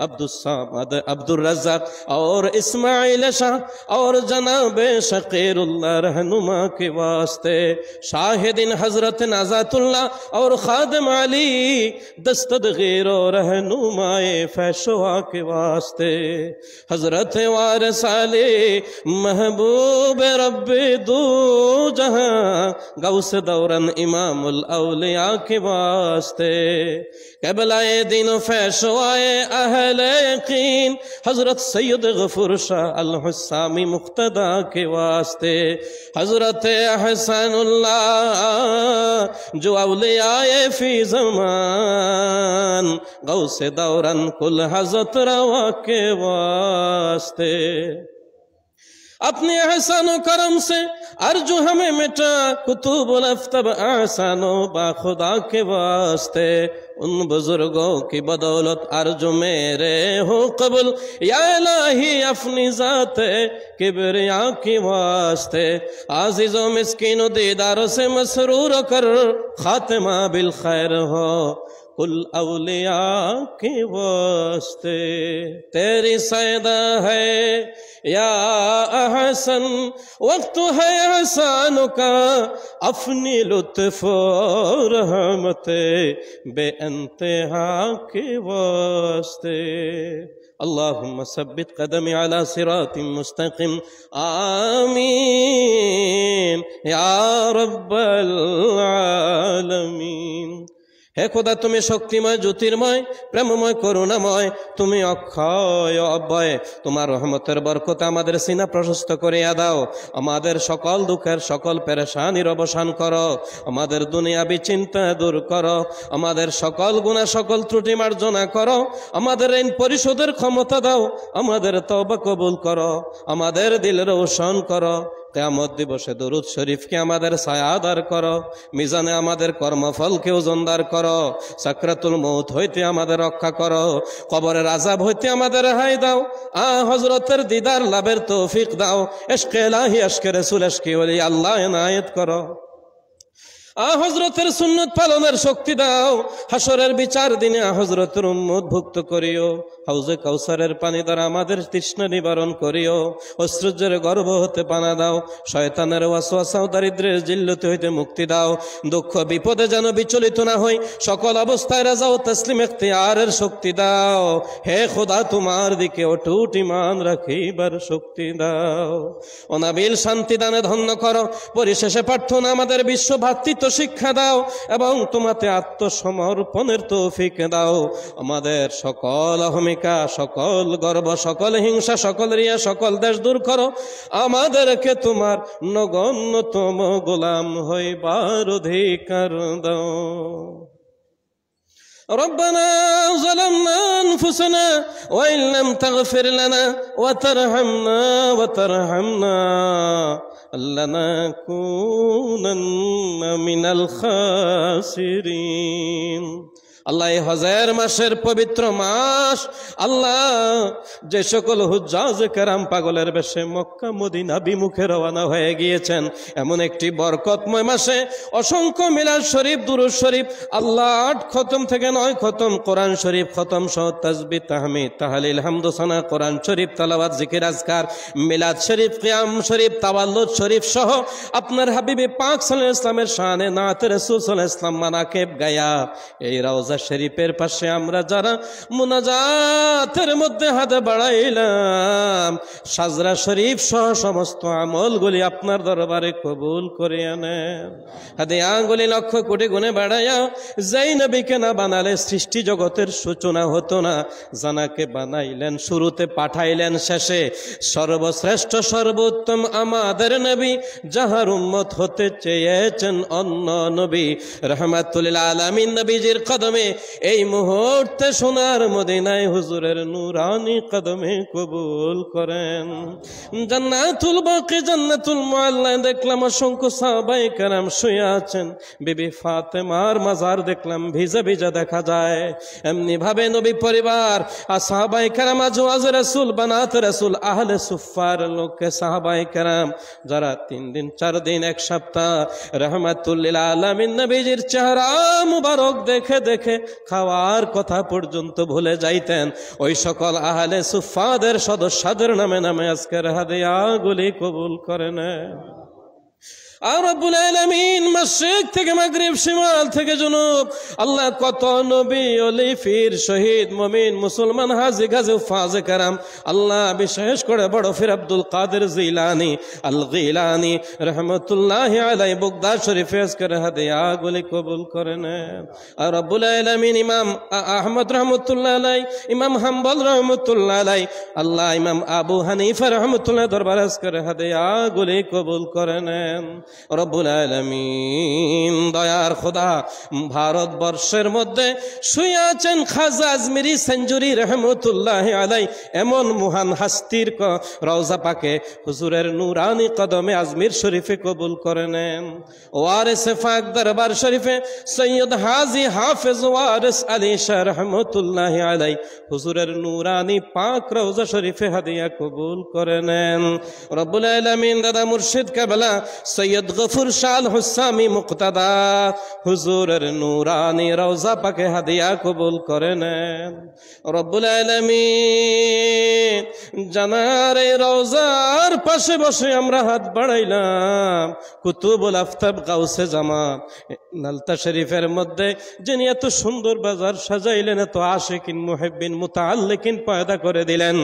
अब्दुस्सामद अब्दुल रज़्ज़ाक़ और इस्माइल शाह और जनाब शकीरुल्लाह रहनुमा के वास्ते शाहिदीन हज़रत नज़ातुल्लाह और खादिम अली दस्तद गैरो रहनुमाए फैशवा के वास्ते हजरत वारसाले महबूब रब्बे दो जहां गौस दौरन इमामुल औलिया के वास्ते क़िबलाए दीन फैशवाए अहले यकीन हजरत सैयद गफूर शाह अल हुस्सामी मुक्तदा के वास्ते हजरत अहसानुल्लाह जो औलियाए फी ज़मान गौसे दौरन कुल हज़रत रवा के वास्ते अपने एहसानो करम से अर्जु हमें मिटा कुतुबुल अफ्तब आसानो बाखुदा के वास्ते उन बुजुर्गों की बदौलत अर्जु मेरे हो कबुल या इलाही अपनी ज़ाते किबरिया की वास्ते आज़िज़ों मिस्कीनों दीदारों से मसरूर कर खातिमा बिल खैर हो कुल औलिया के वास्ते तेरी सैदा है या अहसन वक्त है एहसानों का अपनी लुत्फ़ और रहमते बेअंतहा के वास्ते अल्लाहुम्मा सब्बित क़दमी अला सिरातिम मुस्तक़िम आमीन या रब्बल आलमीन। हे खुदा तुम्हें शक्तिमय ज्योतिर्मय प्रेममय करुणामय तुम्हें अक्षय अव्यय तुम्हार रहमतेर बरकत आमादेर सीना प्रशस्त करिया दाओ आमादेर सकल दुखेर सकल पेरेशानिर अवसान करो आमादेर दुनियाबी चिंता दूर करो आमादेर सकल गुनाह सकल त्रुटि मार्जना करो आमादेर ऋण परिशोधेर क्षमता दाओ आमादेर तौबा कबूल करो आमादेर दिल रोशन करो क़यामत दिवसे दरूद शरीफ के आमादेर सायादार करो मिजाने आमादेर कर्मफल के ओजनदार करो साकरातुल मौत हईते आमादेर रक्षा करो कबरेर आजाब हईते आमादेर रेहाई दाओ हजरतेर दीदार लाभेर तौफिक दाओ इश्क़े इलाही इश्क़े रसूल इश्क़े वली अल्लाह इनायत करो हजरतेर सुन्नत पालनेर शक्ति दाओ हाशरेर विचार दिने हजरतेर उम्मत भुक्त करियो हाउजे काउसारेर पानी द्वारा आमादेर तृष्णा निवारण करियो ऐश्वर्যের गर्भ होते पाना दाओ शयतानेर ওয়াসওয়াসা ও দারিদ্র্যের জিল্লতি হইতে মুক্তি দাও দুঃখ বিপদে যেন বিচলিত না হই সকল অবস্থায় রাজা ও তসলিম ইখতিয়ারের শক্তি দাও হে খোদা তোমার দিকে অটুট ঈমান রাখিবার শক্তি দাও অনাবিল শান্তি দানে ধন্য করো পরিশেষে প্রার্থনা আমাদের বিশ্ব ভাতৃত্ব শিক্ষা দাও এবং তোমাতে আত্মসমর্পণের তৌফিক দাও আমাদের সকল অহমিকা সকল গর্ব সকল হিংসা সকল রিয়া সকল দেশ দূর করো আমাদেরকে তোমার নগণ্যতম গোলাম হইবার অধিকার দাও ربنا ظلمنا أنفسنا وإن لم تغفر لنا وترحمنا لنكونن من الخاسرين আল্লাহ এই হজের মাসের পবিত্র মাস আল্লাহ যে সকল হুজ্জাজ কেরাম পাগলের বেশে মক্কা মদিনা বিমুখে রওনা হয়ে গিয়েছেন এমন একটি বরকতময় মাসে অসংখ্য মিলাদ শরীফ দুরূদ শরীফ আল্লাহ 8 খতম থেকে 9 খতম কোরআন শরীফ খতম সহ তাসবিহ তাহমিদ তাহলিল হামদ সানা কোরআন শরীফ তেলাওয়াত জিকির আজকার মিলাদ শরীফ কিয়াম শরীফ তাওয়াল্লুদ শরীফ সহ আপনার হাবিবে পাক সাল্লাল্লাহু আলাইহি ওয়াসাল্লামের শানে নাত রাসূল সাল্লাল্লাহু আলাইহি ওয়াসাল্লাম মানাকিব গায়া এই রওজা শরীফের পাশে আমরা যারা মুনাজাতের মধ্যে হাত বাড়াইলাম সাজরা শরীফ সহ সমস্ত আমলগুলি আপনার দরবারে কবুল করে নেন হাদিয়াগুলি লক্ষ কোটি গুণে বাড়ায়া যেই নবীকে না বানালে সৃষ্টি জগতের সূচনা হতো না জানাকে বানাইলেন শুরুতে পাঠাইলেন শেষে সর্বশ্রেষ্ঠ সর্বোত্তম আমাদের নবী যাহার উম্মত হতে চেয়েছেন অন্য নবী রাহমাতুল লিল আলামিন নবীজির কদমে এই মুহূর্তে সোনার মদিনায় হুজুরের নূরানি কদমে কবুল করেন জান্নাতুল বাকি জান্নাতুল মুআল্লা দেখলাম অসংখ্য সাহাবায়ে কেরাম শুয়ে আছেন বিবি ফাতেমার মাজার দেখলাম ভিজা ভিজা দেখা যায় এমনি ভাবে নবী পরিবার আর সাহাবায়ে কেরাম আজওয়াজ রাসূল বানাত রাসূল আহলে সুফফার লোকে সাহাবায়ে কেরাম যারা 3 দিন 4 দিন এক সপ্তাহ রাহমাতুল লিল আলামিন নবীজির চেহারা মুবারক দেখে দেখে খাওয়ার কথা পর্যন্ত ভুলে যাইতেন ওই সকল আহলে সুফফাদের সদস্যদের নামে নামে আজকের হাদিয়াগুলি কবুল করে নেন আর রব্বুল আলামিন মাশরিক থেকে মাগরিব, শিমাল থেকে জুনুব, আল্লাহ কত নবী, ওলি, পীর, শহীদ, মুমিন, মুসলমান, হাজী, গাজী, ফাজে কারাম, আল্লাহ বিশেষ করে বড় পীর আব্দুল কাদের জিলানী আল গিলানী রহমতুল্লাহি আলাইহি বাগদাদ শরীফে আজকের হাদিয়া গুলি কবুল করে নেন। আর রব্বুল আলামিন ইমাম আহমদ রহমতুল্লাহ আলাইহি, ইমাম হাম্বল রহমতুল্লাহ আলাইহি, আল্লাহ ইমাম আবু হানিফা রহমতুল্লাহ দরবার আজকের হাদিয়া গুলি কবুল করে নেন। রব্বুল আলামিন দয়ার খোদা, ভারতবর্ষের মধ্যে শুয়ে আছেন খাজা আজমিরি সেঞ্চুরি রহমতুল্লাহ আলাই, এমন মহান হাস্তির রওজা পাকে হুজুরের নূরানি কদমে আজমির শরীফে কবুল করে নেন। ওয়ারিস পাক দরবার শরীফে সৈয়দ হাজী হাফেজ ওয়ারিস আলী শাহ রহমতুল্লাহ আলাই, হুজুরের নূরানি পাক রওজা শরীফে হাদিয়া কবুল করে নেন। রব্বুল আলামিন দাদা মুর্শিদ কাবলা সৈয়দ গফুর শাহ হুসামি মুক্তাদা, হুজুরের নূরানি রওজা পাকে হাদিয়া কবুল করে নেন। রব্বুল আলামিন জানার এই রওজার পাশে বসে আমরা হাত বাড়াইলাম, কুতুবুল আফতাব গাউসে জামান নালতা শরীফের মধ্যে যিনি এত সুন্দর বাজার সাজাইলেন, এত আশিকিন মুহিব্বিন মুতাআল্লিকিন পয়দা করে দিলেন,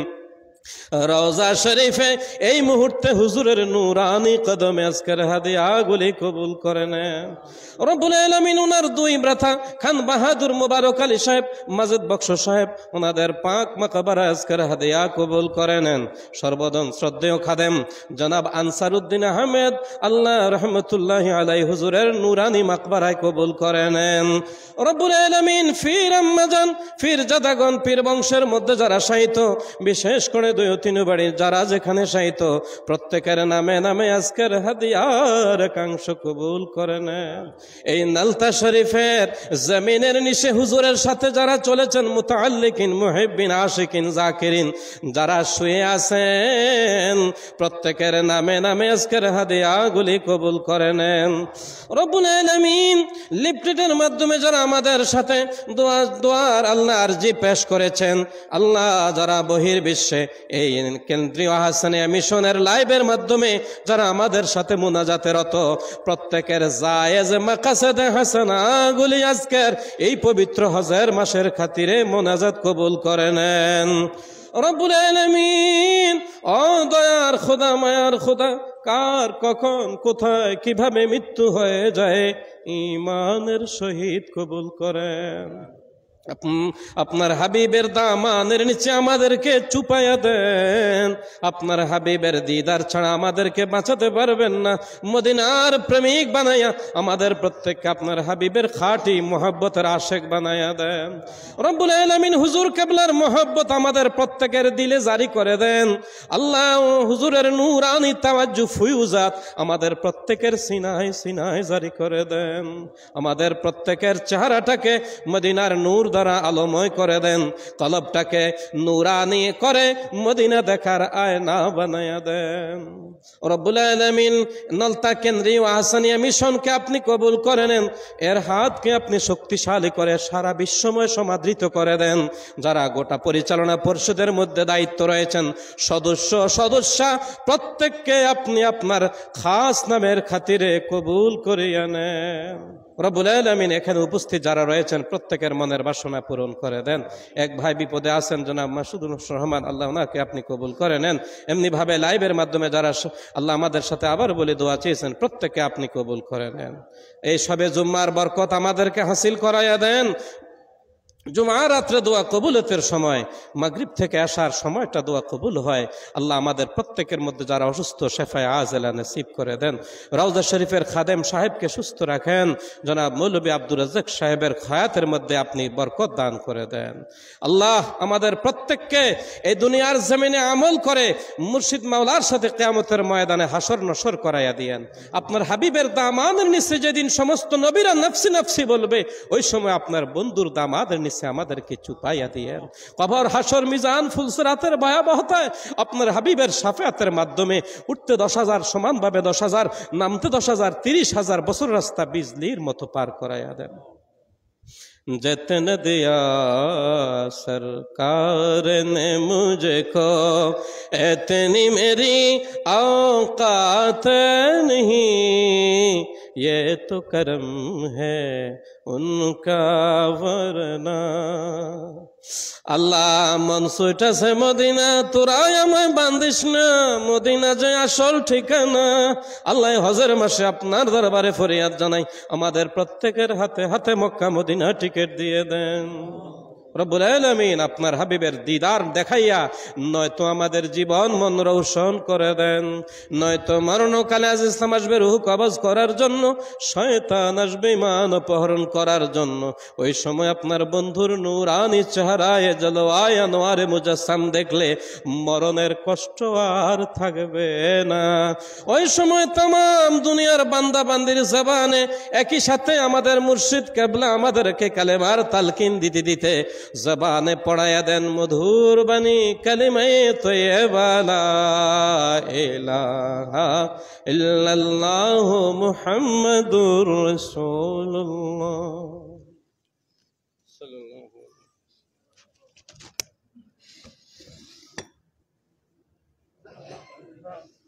রওজা শরীফে এই মুহূর্তে হুজুরের নূরানি কদমে আজকের হাদিয়া গুলি কবুল করে নেন। রব্বুল আলামিন ওনার দুই ব্রাথা খান বাহাদুর মুবারক আলী সাহেব, মাজিদ বক্স সাহেব, ওনাদের পাক মাকবারা আজকের হাদিয়া কবুল করে নেন। সর্বদন শ্রদ্ধেয় খাদেম জনাব আনসারউদ্দিন আহমেদ আল্লাহ রহমতুল্লাহি আলাইহি হুজুরের নূরানি মাকবারায় কবুল করে নেন। রব্বুল আলামিন ফির আম্মাজান, ফির জাদাগণ, পীর বংশের মধ্যে যারা শায়িত, বিশেষ করে দুই তিন বাড়ির যারা যেখানে শায়িত, প্রত্যেকের নামে নামে আজকের হাদিয়ার একাংশ কবুল করে নেন। এই নালতা শরীফের জমিনের নিচে হুজুরের সাথে যারা চলেছেন, মুতাআল্লিকিন, মুহিব্বিন, আশিকিন, জাকিরিন, যারা শুয়ে আছেন, প্রত্যেকের নামে নামে আজকের হাদিয়া গুলি কবুল করে নেন। রব্বুল আলামিন লিফটের মাধ্যমে যারা আমাদের সাথে দোয়ার আল্লাহ আরজি পেশ করেছেন, আল্লাহ যারা বহির্বিশ্বে এই কেন্দ্রীয় হাসানিয়া মিশনের লাইভের মাধ্যমে যারা আমাদের সাথে মুনাজাতেরত, প্রত্যেকের জায়েজ মাকাসেদে হাসানা গুলি আজকের এই পবিত্র হজের মাসের খাতিরে মুনাজাত কবুল করে নেন। রব্বুল আলামিন ও দয়ার খোদা, মায়ার খোদা, কার কখন কোথায় কিভাবে মৃত্যু হয়ে যায় ঈমানের সহিত কবুল করেন। আপনার হাবিবের দামানের নিচে আমাদেরকে চুপাইয়া দেন। আপনার হাবিবের দিদার ছাড়া আমাদেরকে বাঁচাতে পারবেন না। মদিনার প্রেমিক বানাইয়া আমাদের প্রত্যেককে আপনার হাবিবের খাঁটি মোহাব্বতের আশেক বানাইয়া দেন। রব্বুল আলামিন হুজুর কেবলার মোহাব্বত আমাদের প্রত্যেকের দিলে জারি করে দেন। আল্লাহ হুজুরের নূরানি তাওয়াজ্জু ফুয়ুজাত আমাদের প্রত্যেকের সিনায় সিনায় জারি করে দেন। আমাদের প্রত্যেকের চেহারাটাকে মদিনার নূর দ্বারা আলোময় করে দেন। কলবটাকে নূরানি করে মদিনা দেখার আয়না বানায়া দেন। রব্বুল আলামিন নলতা কেন্দ্রীয় হাসানিয়া মিশনকে আপনি কবুল করে নেন। এর হাতকে আপনি শক্তিশালী করে সারা বিশ্বময় সমাদৃত করে দেন। যারা গোটা পরিচালনা পরিষদের মধ্যে দায়িত্ব রয়েছেন, সদস্যা প্রত্যেককে আপনি আপনার খাস নামের খাতিরে কবুল করিয়া নেন। রব্বুল আলামিন এখানে উপস্থিত যারা রয়েছেন প্রত্যেকের মনের বাসনা পূরণ করে দেন। এক ভাই বিপদে আছেন জনাব মাসুদুর রহমান, আল্লাহ ওনাকে আপনি কবুল করে নেন। এমনি ভাবে লাইভের মাধ্যমে যারা আল্লাহ আমাদের সাথে আবার বলে দোয়া চেয়েছেন প্রত্যেককে আপনি কবুল করে নেন। এই সবে জুম্মার বরকত আমাদেরকে হাসিল করাইয়া দেন। জুমা রাত্রে দোয়া কবুলতের সময়, মাগরিব থেকে আসার সময়টা দোয়া কবুল হয়। আল্লাহ আমাদের প্রত্যেকের মধ্যে যারা অসুস্থ শেফায়ে আজেলা নসিব করে দেন। রওজা শরীফের খাদেম সাহেবকে সুস্থ রাখেন। জনাব মৌলভী আব্দুর রাজ্জাক সাহেবের হায়াতের মধ্যে আপনি বরকত দান করে দেন। আল্লাহ আমাদের প্রত্যেককে এই দুনিয়ার জমিনে আমল করে মুর্শিদ মাওলার সাথে কিয়ামতের ময়দানে হাসর নসর করাইয়া দিয়েন। আপনার হাবিবের দামানের নিচে যেদিন সমস্ত নবীরা নফসি নফসি বলবে, ওই সময় আপনার বন্ধুর দামাদের নিচে আমাদেরকে চুপাইয়া দিয়েন। কবর, হাসর, মিজান, ফুলসিরাতের ভয়াবহতায় আপনার হাবিবের শাফায়াতের মাধ্যমে উঠতে 10,000 সমানভাবে 10,000, নামতে 10,000, 30,000 বছর রাস্তা বিজলির মতো পার করাইয়া দেন। जतन दिया सरकार ने मुझको, इतनी मेरी औकात नहीं, ये तो करम है उनका वरना। আল্লাহ মন ছুটাছে মদিনা, তোরাই আমায় বান্দিস না, মদিনা যে আসল ঠিকানা। আল্লাহ হজের মাসে আপনার দরবারে ফরিয়াদ জানাই, আমাদের প্রত্যেকের হাতে হাতে মক্কা মদিনা টিকিট দিয়ে দেন রব্বুল আলামিন। আপনার হাবিবের দিদার দেখাইয়া নয়তো আমাদের জীবন মন রৌশন করে দেন, নয়তো মরণকালে আজ ইসলাম আসবে রূহ কবজ করার জন্য, শয়তান আসবে ঈমান অপহরণ করার জন্য। ওই সময় আপনার বন্ধুর নূরানি চেহারায় জলওয়ায় আনোয়ারে মুজাসসাম দেখলে মরণের কষ্ট আর থাকবে না। ওই সময় तमाम দুনিয়ার বান্দা বান্দির জবানে একই সাথে আমাদের মুর্শিদ কেবলা আমাদেরকে কালেমার তালকিন দিতে দিতে জবানে পড়ায়া দেন মধুর বাণী কালিমায়ে তয়্যিবা লা ইলাহা ইল্লাল্লাহু মুহাম্মাদুর রাসূলুল্লাহ সাল্লাল্লাহু আলাইহি ওয়াসাল্লাম।